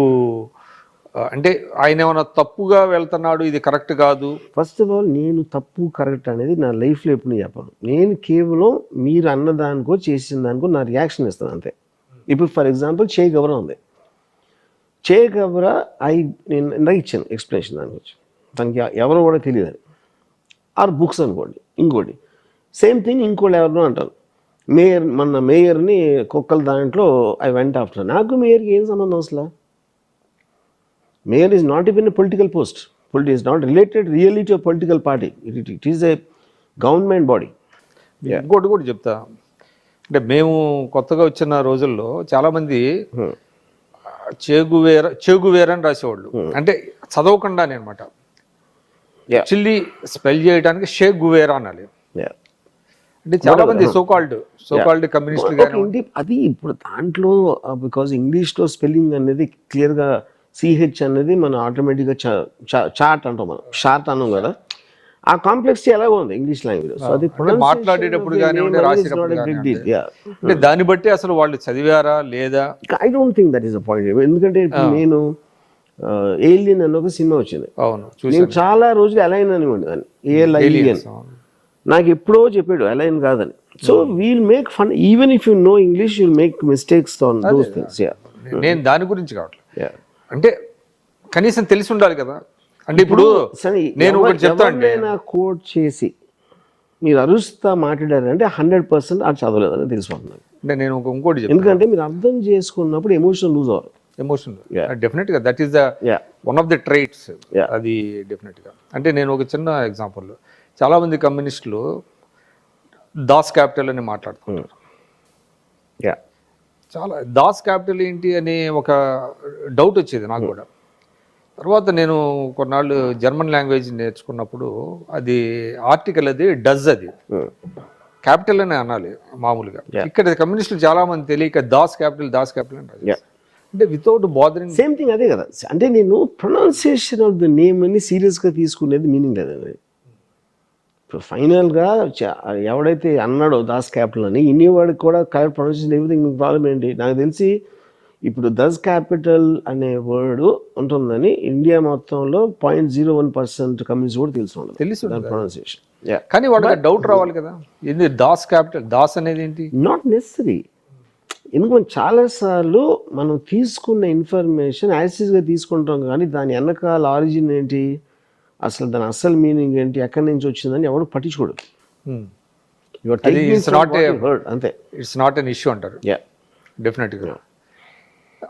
అంటే ఆయన ఏమైనా తప్పుగా వెళ్తున్నాడు, ఇది కరెక్ట్ కాదు? ఫస్ట్ ఆఫ్ ఆల్ నేను తప్పు కరెక్ట్ అనేది నా లైఫ్లో ఎప్పుడు చెప్పను. నేను కేవలం మీరు అన్నదానికో చేసిన దానికో నా రియాక్షన్ ఇస్తాను అంతే. ఇప్పుడు ఫర్ ఎగ్జాంపుల్ చే గవరా ఉంది. చే గవరా నేను ఇందాక ఇచ్చాను ఎక్స్ప్లెనేషన్ దాని గురించి. తనకి ఎవరో కూడా తెలియదు. ఆర్ బుక్స్ అనుకోండి. ఇంకోటి సేమ్ థింగ్ ఇంకోటి ఎవరినో అంటారు. మన మేయర్ని కుక్కల దాంట్లో ఐ వెంట ఆఫ్టర్. నాకు మేయర్కి ఏం సంబంధం అసలు? Mayor is not even a political post. Is not related really to political party. It is a government body. ఇంకోటి కూడా చెప్తా, అంటే మేము కొత్తగా వచ్చిన రోజుల్లో చాలామంది చేగువేర అని రాసేవాళ్ళు, అంటే చదవకుండానే అనమాట. యాక్చువల్లీ స్పెల్ చేయడానికి షేక్ గువేరా అనాలి. అంటే చాలా మంది సోకాల్డ్ కమ్యూనిస్టులు కానీ అది ఇప్పుడు దాంట్లో బికాజ్ ఇంగ్లీష్లో స్పెల్లింగ్ అనేది క్లియర్గా సిహెచ్ అనేది మనం ఆటోమేటిక్గా చాట్ అంటాం, మనం షార్ట్ అన్నాం కదా. ఆ కాంప్లెక్సిటీ ఎలాగో ఉంది ఇంగ్లీష్ లాంగ్వేజ్. సో అది మాట్లాడేటప్పుడు కానివ్వండి, రాసేటప్పుడు అంటే దాన్ని బట్టి అసలు వాళ్ళు చదివారా లేదా? I don't think that is a point. ఎందుకంటే ఇప్పుడు నేను ఏలియన్ అన్న ఒక సినిమా వచ్చింది. అవును, నేను చాలా రోజులు అలైన్ అని ఉండేదాన్ని. ఏఎల్ఐఎన్ నాకు ఎప్పుడో చెప్పాడు అలైన్ కాదని. So we'll make fun even if you know English you'll make mistakes on those things. నేను దాని గురించి కావట్లేదు, అంటే కనీసం తెలిసి ఉండాలి కదా. అంటే ఇప్పుడు నేను ఒకటి చెప్తాను, కోట్ చేసి మీరు అరుస్తా మాట్లాడారంటే 100% అది చదవలేదని తెలిసిపోతుంది. అంటే నేను ఇంకోటి చెప్తాను, ఎందుకంటే మీరు అర్థం చేసుకున్నప్పుడు ఎమోషన్ లూజ్ అవ్వాలి. ఎమోషన్ డెఫినెట్గా that is the one of the traits. అది డెఫినెట్గా. అంటే నేను ఒక చిన్న ఎగ్జాంపుల్, చాలామంది కమ్యూనిస్టులు దాస్ క్యాపిటల్ అని మాట్లాడుతున్నారు. చాలా దాస్ క్యాపిటల్ ఏంటి అని ఒక డౌట్ వచ్చేది నాకు కూడా. తర్వాత నేను కొన్నాళ్ళు జర్మన్ లాంగ్వేజ్ నేర్చుకున్నప్పుడు అది ఆర్టికల్ అది డజ్, అది క్యాపిటల్ అని అనాలి మామూలుగా. ఇక్కడ కమ్యూనిస్టులు చాలా మంది తెలియక దాస్ క్యాపిటల్ అని రాదు. అంటే వితౌట్ బాదరింగ్. సేమ్ థింగ్ అదే కదా. అంటే నేను ప్రొనౌన్సియేషన్ ఆఫ్ ద నేమ్ అని సీరియస్గా తీసుకునేది మీనింగ్ లేదండి. ఇప్పుడు ఫైనల్గా ఎవడైతే అన్నాడో దాస్ క్యాపిటల్ అని ఇన్నేవాడికి కూడా కరెక్ట్ ప్రొనౌన్సియేషన్ ఎవ్రీథింగ్. మీకు ప్రాబ్లం ఏంటి? నాకు తెలిసి ఇప్పుడు దస్ క్యాపిటల్ అనే వర్డ్ ఉంటుందని ఇండియా మొత్తంలో 0.01% కమ్యూనిస్ట్ కూడా తెలుసు దాని ప్రొనౌన్సియేషన్. కానీ వాళ్ళకి డౌట్ రావాలి కదా, ఇది దాస్ క్యాపిటల్, దాస్ అనేది ఏంటి? Not necessary. ఎందుకంటే చాలాసార్లు మనం తీసుకున్న ఇన్ఫర్మేషన్ యాసిడ్గా తీసుకుంటాం, కానీ దాని వెనకాల ఆరిజిన్ ఏంటి, అసలు దాని అసలు మీనింగ్ ఏంటి, ఎక్కడి నుంచి వచ్చిందని ఎవరు పట్టించుకోడు. అంతే, ఇట్స్ నాట్ ఎన్ ఇష్యూ అంటారు. డెఫినెట్గా.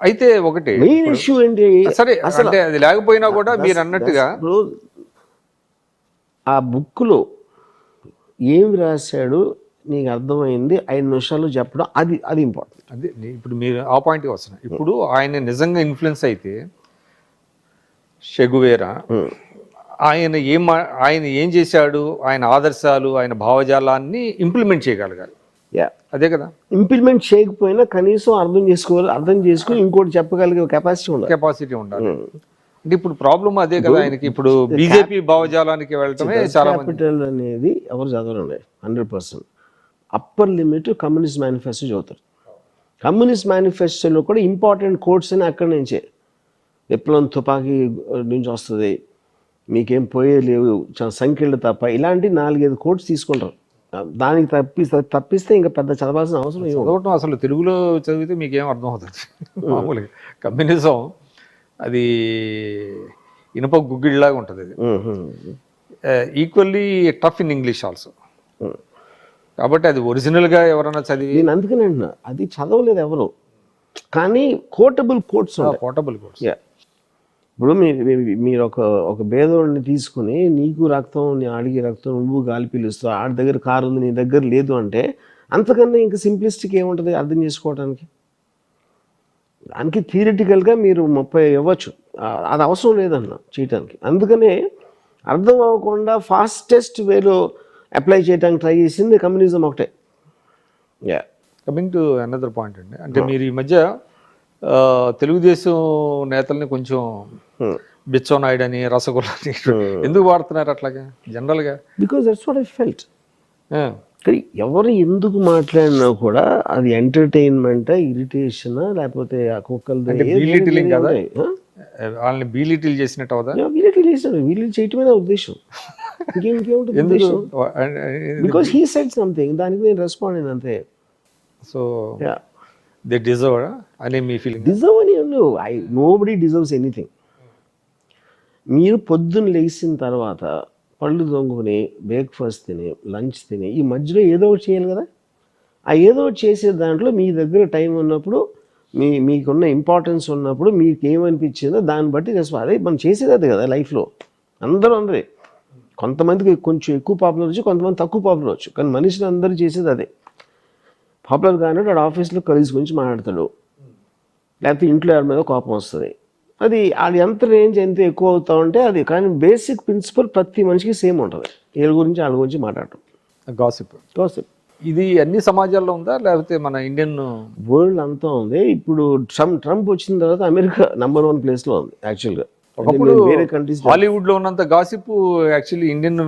అయితే ఒకటి మెయిన్ ఇష్యూ ఏంటి, సరే అంటే అది లేకపోయినా కూడా మీరు అన్నట్టుగా ఆ బుక్లో ఏం రాశాడు నీకు అర్థమైంది 5 నిమిషాలు చెప్పడం, అది ఇంపార్టెంట్. అదే ఇప్పుడు మీరు ఆ పాయింట్కి వస్తున్నారు. ఇప్పుడు ఆయన నిజంగా ఇన్ఫ్లుయెన్స్ అయితే షెగువేరా, ఆయన ఏం చేశాడు, ఆయన ఆదర్శాలు, ఆయన భావజాలాన్ని ఇంప్లిమెంట్ చేయగలగాలి. అదే కదా. ఇంప్లిమెంట్ చేయకపోయినా కనీసం అర్థం చేసుకుని ఇంకోటి చెప్పగలిగే కెపాసిటీ ఉండాలి. అంటే ఇప్పుడు ప్రాబ్లమ్ అదే కదా ఆయనకి. ఇప్పుడు బీజేపీ భావజాలానికి వెళ్ళటమే చాలా క్యాపిటల్ అనేది ఎవరు చదవరండి 100%. అప్పర్ లిమిట్ కమ్యూనిస్ట్ మేనిఫెస్టో చదువుతారు. కమ్యూనిస్ట్ మేనిఫెస్టోలో కూడా ఇంపార్టెంట్ కోట్స్ అని అక్కడి నుంచే, విప్లవం తుపాకీ నుంచి వస్తుంది, మీకేం పోయే లేవు, చాలా సంఖ్యలు తప్ప, ఇలాంటి 4-5 కోట్స్ తీసుకుంటారు. దానికి తప్పిస్తే ఇంకా పెద్ద చదవాల్సిన అవసరం చదవటం అసలు తెలుగులో చదివితే మీకేం అర్థం అవుతుంది. మామూలుగా కమ్యూనిజం అది ఇనుప గుగ్గిళ్ళలాగా ఉంటుంది. అది equally tough in English also. కాబట్టి అది ఒరిజినల్గా ఎవరైనా చదివి, నేను అందుకనే అంటున్నా, అది చదవలేదు ఎవరు, కానీ కోటబుల్ కోట్స్. ఇప్పుడు మీరు ఒక భేదవాడిని తీసుకుని నీకు రక్తం, నీ ఆడికి రక్తం, నువ్వు గాలి పీలుస్తావు, ఆడి దగ్గర కారు ఉంది నీ దగ్గర లేదు అంటే అంతకన్నా ఇంకా సింప్లిస్టిక్ ఏముంటుంది అర్థం చేసుకోవడానికి. దానికి థియరిటికల్గా మీరు 30 ఇవ్వచ్చు, అది అవసరం లేదన్న చేయటానికి. అందుకనే అర్థం అవ్వకుండా ఫాస్టెస్ట్ వేలో అప్లై చేయడానికి ట్రై చేసింది కమ్యూనిజం ఒకటే. కమింగ్ టు అనదర్ పాయింట్ అండి, అంటే మీరు ఈ మధ్య తెలుగుదేశం నేతల్ని కొంచెం బిచ్చోనాయుడు అని రసగుల్లా అని ఎందుకు వాడుతున్నారు అట్లాగా జనరల్గా? Because that's what I felt. కానీ ఎవరు ఎందుకు మాట్లాడినా కూడా అది ఎంటర్టైన్మెంట్, ఇరిటేషనా, లేకపోతే ఆ కుక్కలు బీలిటిలింగ్ కదా, వాళ్ళని బీలిటిల్ చేసినట్టు అవుదా? వీలిటిల్ చేసినాడు, వీళ్ళు చేయటమే నా ఉద్దేశం. ఇంకేముంటుంది ఉద్దేశం? బికాస్ హీ సెడ్ సంథింగ్, దానికి నేను రెస్పాండ్ అయిన అంతే. సో దే డిజర్వ్ అనే మీ ఫీలింగ్? డిజర్వ్ అని నోబడీ డిజర్వ్స్ ఎనీథింగ్. మీరు పొద్దున్న లేచిన తర్వాత పళ్ళు తొంగుని బ్రేక్ఫాస్ట్ తిని లంచ్ తిని ఈ మధ్యలో ఏదో ఒకటి చేయాలి కదా. ఆ ఏదో ఒకటి చేసే దాంట్లో మీ దగ్గర టైం ఉన్నప్పుడు, మీకున్న ఇంపార్టెన్స్ ఉన్నప్పుడు, మీకు ఏమనిపించిందో దాన్ని బట్టి అదే మనం చేసేది అదే కదా లైఫ్లో. అందరే కొంతమందికి కొంచెం ఎక్కువ పాపులర్ వచ్చు, కొంతమంది తక్కువ పాపులర్ వచ్చు, కానీ మనుషులు అందరూ చేసేది అదే. పాపులర్ కానట్టు వాడు ఆఫీస్లో కలీగ్స్ గురించి మాట్లాడతాడు, లేకపోతే ఇంట్లో ఎవరి మీద కోపం వస్తుంది. అది ఎంత రేంజ్ ఎంత ఎక్కువ అవుతా ఉంటే అది. కానీ బేసిక్ ప్రిన్సిపల్ ప్రతి మనిషికి సేమ్ ఉంటుంది, వీళ్ళ గురించి వాళ్ళ గురించి మాట్లాడటం. గాసిప్ ఇది అన్ని సమాజాల్లో ఉందా, లేకపోతే మన ఇండియన్ వరల్డ్ అంతా ఉంది. ఇప్పుడు ట్రంప్ వచ్చిన తర్వాత అమెరికా నెంబర్ 1 ప్లేస్లో ఉంది యాక్చువల్గా. ఒకప్పుడు వేరే కంట్రీస్ హాలీవుడ్ లో ఉన్నంత గాసిప్ యాక్చువల్లీ ఇండియన్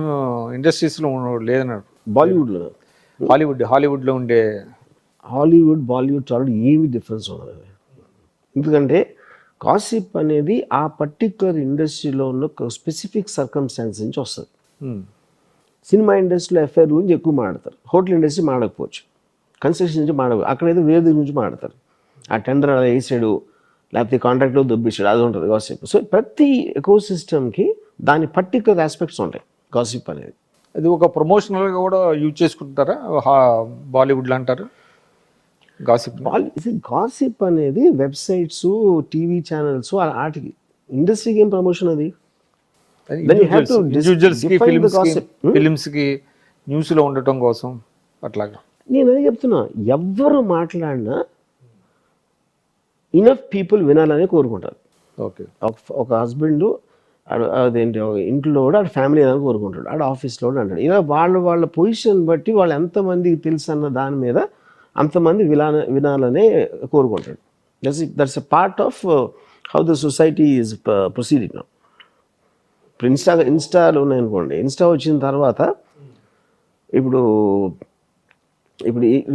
ఇండస్ట్రీస్ లో లేదన్నాడు. బాలీవుడ్లో హాలీవుడ్ లో ఉండే బాలీవుడ్ చాలా ఏమి డిఫరెన్స్ ఉండదు. ఎందుకంటే గాసిప్ అనేది ఆ పర్టిక్యులర్ ఇండస్ట్రీలో ఉన్న ఒక స్పెసిఫిక్ సర్కమ్స్టాన్స్ నుంచి వస్తుంది. సినిమా ఇండస్ట్రీలో ఎఫ్ఐఆర్ గురించి ఎక్కువ మాట్లాడతారు, హోటల్ ఇండస్ట్రీ మాడకపోవచ్చు, కన్స్ట్రక్షన్ నుంచి మాడకపోవచ్చు, అక్కడైతే వేరే గురించి మాట్లాడతారు. ఆ టెండర్ అలా వేసాడు, లేకపోతే కాంట్రాక్ట్లో దొబ్బిస్తాడు, అది ఉంటుంది గాసిప్. సో ప్రతి ఎకో సిస్టమ్కి దాని పర్టిక్యులర్ ఆస్పెక్ట్స్ ఉంటాయి గాసిప్ అనేది. అది ఒక ప్రమోషనల్గా కూడా యూజ్ చేసుకుంటారా బాలీవుడ్లో అంటారు గాసిప్ అనేది వెబ్సైట్స్, టీవీ ఛానల్స్, వాటికి ఇండస్ట్రీకి ఏం ప్రమోషన్ అది? ఫిలిమ్స్ కి న్యూస్ లో ఉండటం కోసం అట్లాగా. నేను అదే చెప్తున్నా, ఎవ్వరు మాట్లాడినా ఇనఫ్ పీపుల్ వినాలని కోరుకుంటారు. ఓకే, ఒక హస్బెండ్ అదేంటి ఇంట్లో కూడా ఆడ ఫ్యామిలీ అని కోరుకుంటాడు, ఆడ ఆఫీస్లో కూడా అంటాడు. ఇలా వాళ్ళ పొజిషన్ బట్టి వాళ్ళు ఎంతమందికి తెలుసు అన్న దాని మీద అంతమంది వినాలనే కోరుకుంటాడు. That's a part of how the society is proceeding now. ఇప్పుడు ఇన్స్టాలో ఉన్నాయనుకోండి, ఇన్స్టా వచ్చిన తర్వాత ఇప్పుడు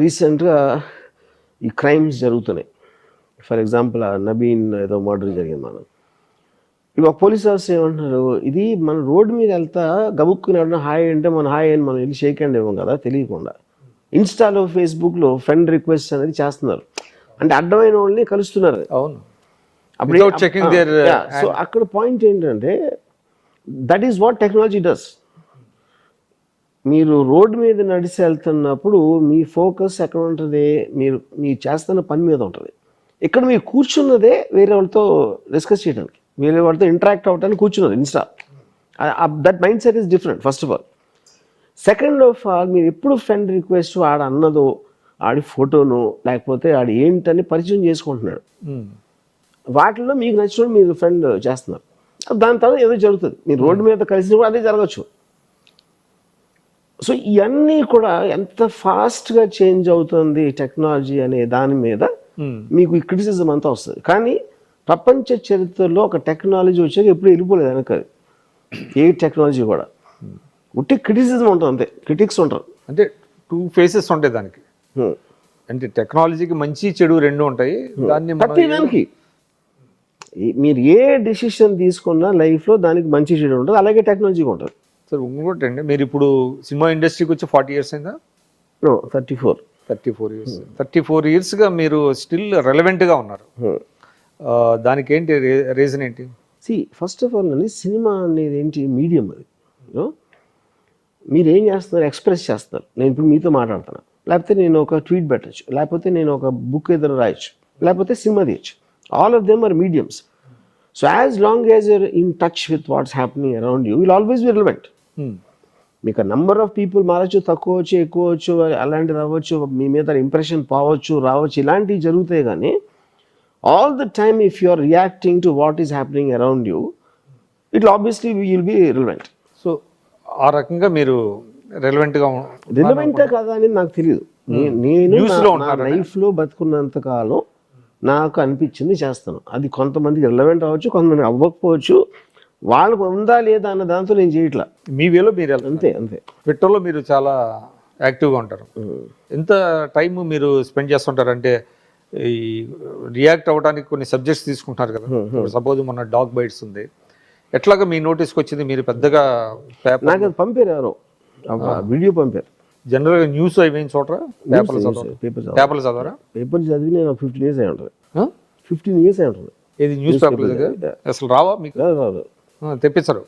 రీసెంట్గా ఈ క్రైమ్స్ జరుగుతున్నాయి. ఫర్ ఎగ్జాంపుల్ నబీన్ ఏదో మర్డర్ జరిగింది. మనం ఇప్పుడు పోలీస్ ఆఫీసర్ ఏమంటున్నారు, ఇది మన రోడ్డు మీద వెళ్తా గబుక్కుని ఎవరైనా హాయ్ అంటే మనం హాయ్ అని మనం వెళ్ళి షేక్ హ్యాండ్ ఇవ్వం కదా తెలియకుండా. ఇన్స్టాలో ఫేస్బుక్లో ఫ్రెండ్ రిక్వెస్ట్ అనేది చేస్తున్నారు, అంటే అడ్డమైన వాళ్ళని కలుస్తున్నారు. అవును, సో అక్కడ పాయింట్ ఏంటంటే that is what technology does. మీరు రోడ్డు మీద నడిచి వెళ్తున్నప్పుడు మీ ఫోకస్ ఎక్కడ ఉంటుంది, మీరు చేస్తున్న పని మీద ఉంటుంది. ఇక్కడ మీరు కూర్చున్నదే వేరే వాళ్ళతో డిస్కస్ చేయడానికి, వేరే వాళ్ళతో ఇంటరాక్ట్ అవ్వడానికి కూర్చున్నది Insta. That mind set is different first of all. Second of all, మీరు ఎప్పుడు ఫ్రెండ్ రిక్వెస్ట్ ఆడ అన్నదో ఆడి ఫోటోను లేకపోతే ఆడి ఏంటని పరిచయం చేసుకుంటున్నాడు. వాటిల్లో మీకు నచ్చినప్పుడు మీరు ఫ్రెండ్ చేస్తున్నారు, దాని తర్వాత ఏదో జరుగుతుంది. మీరు రోడ్డు మీద కలిసినప్పుడు అదే జరగచ్చు. సో ఇవన్నీ కూడా ఎంత ఫాస్ట్గా చేంజ్ అవుతుంది టెక్నాలజీ అనే దాని మీద మీకు ఈ క్రిటిసిజం అంతా వస్తుంది. కానీ ప్రపంచ చరిత్రలో ఒక టెక్నాలజీ వచ్చాక ఎప్పుడు వెళ్ళిపోలేదు వెనక. ఏ టెక్నాలజీ కూడా ఉట్టి క్రిటిసిజం ఉంటుంది, అంతే. క్రిటిక్స్ ఉంటారు, అంటే 2 ఫేసెస్ ఉంటాయి దానికి. అంటే టెక్నాలజీకి మంచి చెడు రెండు ఉంటాయి. దాన్ని ప్రతి దానికి మీరు ఏ డెసిషన్ తీసుకున్నా లైఫ్లో దానికి మంచి చెడు ఉంటుంది, అలాగే టెక్నాలజీకి ఉంటుంది. సార్ ఇంకోటి అండి, మీరు ఇప్పుడు సినిమా ఇండస్ట్రీకి వచ్చి 40 years అయిందా? 34 years. 34 yearsగా మీరు స్టిల్ రెలవెంట్గా ఉన్నారు. దానికి ఏంటి రీజన్ ఏంటి? ఫస్ట్ ఆఫ్ ఆల్ అండి, సినిమా అనేది ఏంటి, మీడియం. అది మీరు ఏం చేస్తున్నారు, ఎక్స్ప్రెస్ చేస్తున్నారు. నేను ఇప్పుడు మీతో మాట్లాడుతున్నాను, లేకపోతే నేను ఒక ట్వీట్ పెట్టచ్చు, లేకపోతే నేను ఒక బుక్ ఏదైనా రాయొచ్చు, లేకపోతే సినిమా తీయచ్చు. All of them are mediums. So as long as you're in touch with what's happening around you will always be relevant. మీకు నెంబర్ ఆఫ్ పీపుల్ మారచ్చు, తక్కువ వచ్చు, ఎక్కువ వచ్చు, అలాంటిది అవ్వచ్చు, మీ మీద ఇంప్రెషన్ పోవచ్చు, రావచ్చు, ఇలాంటివి జరుగుతాయి. కానీ all the time if you are reacting to what is happening around you, it obviously will be relevant. So ఆ రకంగా మీరు రిలవెంటా కదా అనేది నాకు తెలియదు. నేను నా లైఫ్లో బతుకున్నంత కాలం నాకు అనిపించింది చేస్తాను. అది కొంతమందికి రిలవెంట్ అవ్వచ్చు, కొంతమంది అవ్వకపోవచ్చు. వాళ్ళకు ఉందా లేదా అన్న దాంతో నేను చేయట్లా. మీ వేలో మీరు వెళ్తారు. అంతే అంతే. ట్విట్టర్లో మీరు చాలా యాక్టివ్గా ఉంటారు. ఎంత టైం మీరు స్పెండ్ చేస్తుంటారు అంటే ఈ రియాక్ట్ అవ్వడానికి కొన్ని సబ్జెక్ట్స్ తీసుకుంటున్నారు కదా, సపోజ్ మొన్న డాగ్ బైట్స్ ఉంది, ఎట్లాగా మీ నోటీస్కి వచ్చింది? మీరు పెద్దగా నాకు అది పంపారు, ఎవరో వీడియో పంపారు. జనరల్గా న్యూస్ అవి చూడరా? పేపర్లు చదవరా? పేపర్ చదివి నేను 15 years అయి ఉంటుంది. 15 years అయి ఉంటుంది. ఇది న్యూస్ పేపర్ అసలు రావా మీకు? రాదు. తెప్పించరు.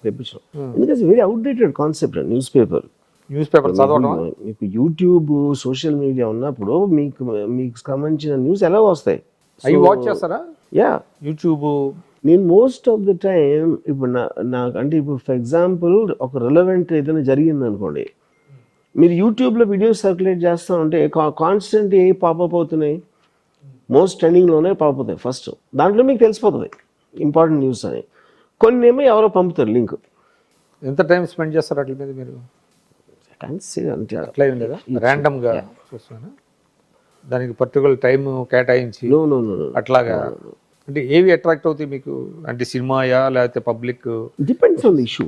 ఎందుకంటే very outdated concept news paper చదవడం. మీకు యూట్యూబ్, సోషల్ మీడియా ఉన్నప్పుడు మీకు సంబంధించిన న్యూస్ ఎలా వస్తాయి? అవి వాచ్ చేస్తారా? Yeah, YouTube. నేను మోస్ట్ ఆఫ్ ద టైం ఇప్పుడు నాకు అంటే ఇప్పుడు ఫర్ ఎగ్జాంపుల్ ఒక రిలవెంట్ ఏదైనా జరిగింది అనుకోండి, మీరు యూట్యూబ్లో వీడియోస్ సర్క్యులేట్ చేస్తూ ఉంటే కాన్స్టెంట్ ఏ పాపప్ అవుతున్నాయి, మోస్ట్ ట్రెండింగ్లోనే పాపప్ అవుతాయి ఫస్ట్. దాంట్లో మీకు తెలిసిపోతుంది ఇంపార్టెంట్ న్యూస్ అని. కొన్ని ఏమో ఎవరో పంపుతారు లింక్. ఎంత టైం స్పెండ్ చేస్తారు అట్ల మీద మీరు? అంటే అట్లా ఏం లేదా, ర్యాండమ్గా చూస్తున్నాను దానికి పర్టికులర్ టైం కేటాయించి అట్లాగా? అంటే ఏవి అట్రాక్ట్ అవుతాయి మీకు? అంటే సినిమాయా లేకపోతే public? Depends on the issue.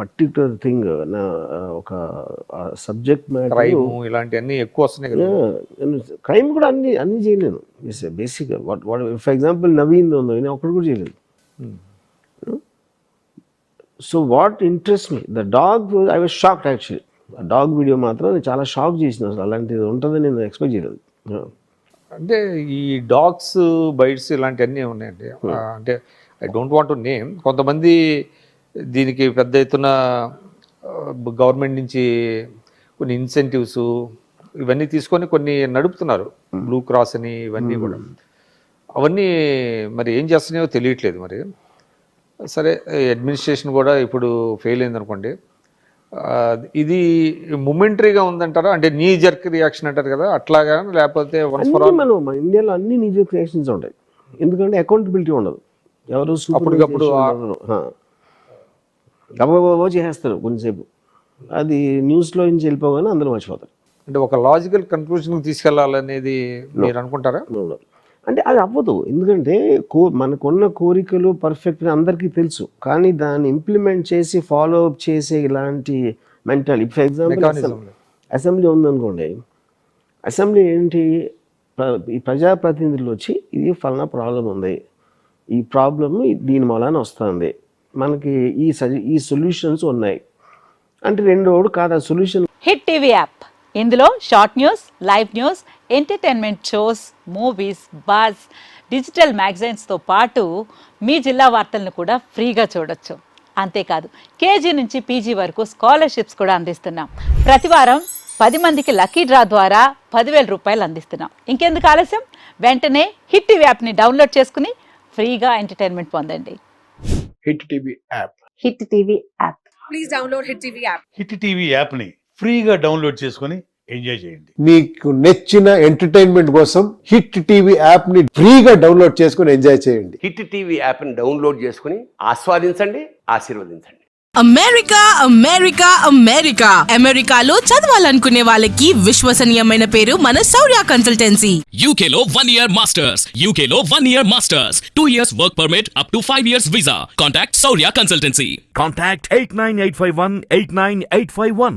Particular thing నా ఒక సబ్జెక్ట్ మ్యాటర్. క్రైమ్ ఇలాంటివన్నీ ఎక్కువ వస్తున్నాయి కదా. క్రైమ్ కూడా అన్ని చేయలేను బేసిక్గా. ఫర్ ఎగ్జాంపుల్ నవీన్ నేను ఒక్కడు కూడా చేయలేదు. So what interest me the dog, I was shocked actually. ఆ డాగ్ వీడియో మాత్రం నేను చాలా షాక్ చేసిన. అసలు అలాంటిది ఉంటుందని నేను ఎక్స్పెక్ట్ చేయలేదు. అంటే ఈ డాగ్స్ బైట్స్ ఇలాంటివన్నీ ఉన్నాయండి. అంటే I don't want to name. కొంతమంది దీనికి పెద్ద ఎత్తున గవర్నమెంట్ నుంచి కొన్ని ఇన్సెంటివ్స్ ఇవన్నీ తీసుకొని కొన్ని నడుపుతున్నారు, బ్లూ క్రాస్ అని ఇవన్నీ కూడా. అవన్నీ మరి ఏం చేస్తున్నాయో తెలియట్లేదు. మరి సరే, అడ్మినిస్ట్రేషన్ కూడా ఇప్పుడు ఫెయిల్ అయింది అనుకోండి, ఇది మొమెంటరీగా ఉందంటారా? అంటే నీ జర్క్ రియాక్షన్ అంటారు కదా, అట్లాగా? లేకపోతే మనం ఇండియాలో అన్ని నీ జర్క్ రియాక్షన్స్ ఉంటాయి. ఎందుకంటే అకౌంటబిలిటీ ఉండదు. ఎవరు అప్పటికప్పుడు గబగబో చేసేస్తారు కొంచెంసేపు, అది న్యూస్లో నుంచి వెళ్ళిపోగానే అందరూ మర్చిపోతారు. అంటే ఒక లాజికల్ కన్క్లూజన్కి తీసుకెళ్లాలనేది మీరు అనుకుంటారా? అంటే అది అవ్వదు. ఎందుకంటే మనకున్న కోరికలు పర్ఫెక్ట్ అందరికీ తెలుసు, కానీ దాన్ని ఇంప్లిమెంట్ చేసి ఫాలో అప్ చేసే ఇలాంటి మెంటల్. ఫర్ ఎగ్జాంపుల్ అసెంబ్లీ ఉందనుకోండి, అసెంబ్లీ ఏంటి, ఈ ప్రజాప్రతినిధులు వచ్చి ఇది ఫలానా ప్రాబ్లం ఉంది, ఈ ప్రాబ్లమ్ దీని మూలాన వస్తుంది, మనకి ఈ సొల్యూషన్స్ ఉన్నాయి అంటే రెండు కాదు ఆ సొల్యూషన్. హిట్ టీవీ యాప్, ఇందులో short news, live news, entertainment shows, movies, బాస్, డిజిటల్ మ్యాగజైన్స్తో పాటు మీ జిల్లా వార్తలను కూడా ఫ్రీగా చూడొచ్చు. అంతేకాదు, కేజీ నుంచి పీజీ వరకు స్కాలర్షిప్స్ కూడా అందిస్తున్నాం. ప్రతివారం 10 మందికి లక్కీ డ్రా ద్వారా 10,000 రూపాయలు అందిస్తున్నాం. ఇంకెందుకు ఆలస్యం, వెంటనే హిట్ టీవీ యాప్ని డౌన్లోడ్ చేసుకుని ఫ్రీగా ఎంటర్టైన్మెంట్ పొందండి. Hit TV app. Hit TV app. Please download hit TV app. Hit TV యాప్ని ఫ్రీగా డౌన్లోడ్ చేసుకొని ఎంజాయ్ చేయండి. మీకు నచ్చిన ఎంటర్టైన్మెంట్ కోసం హిట్ టీవీ యాప్ ని ఫ్రీగా డౌన్లోడ్ చేసుకొని ఎంజాయ్ చేయండి. హిట్ టీవీ యాప్ ని డౌన్లోడ్ చేసుకుని ఆస్వాదించండి, ఆశీర్వదించండి. అమెరికాలో చదవాలనుకునే వాళ్ళకి విశ్వసనీయమైన పేరు మన శౌర్య కన్సల్టెన్సీ. UK లో 1 year masters, UK లో 1 year masters, 2 years work permit up to 5 years visa. Contact Shaurya Consultancy. Contact 89851 89851.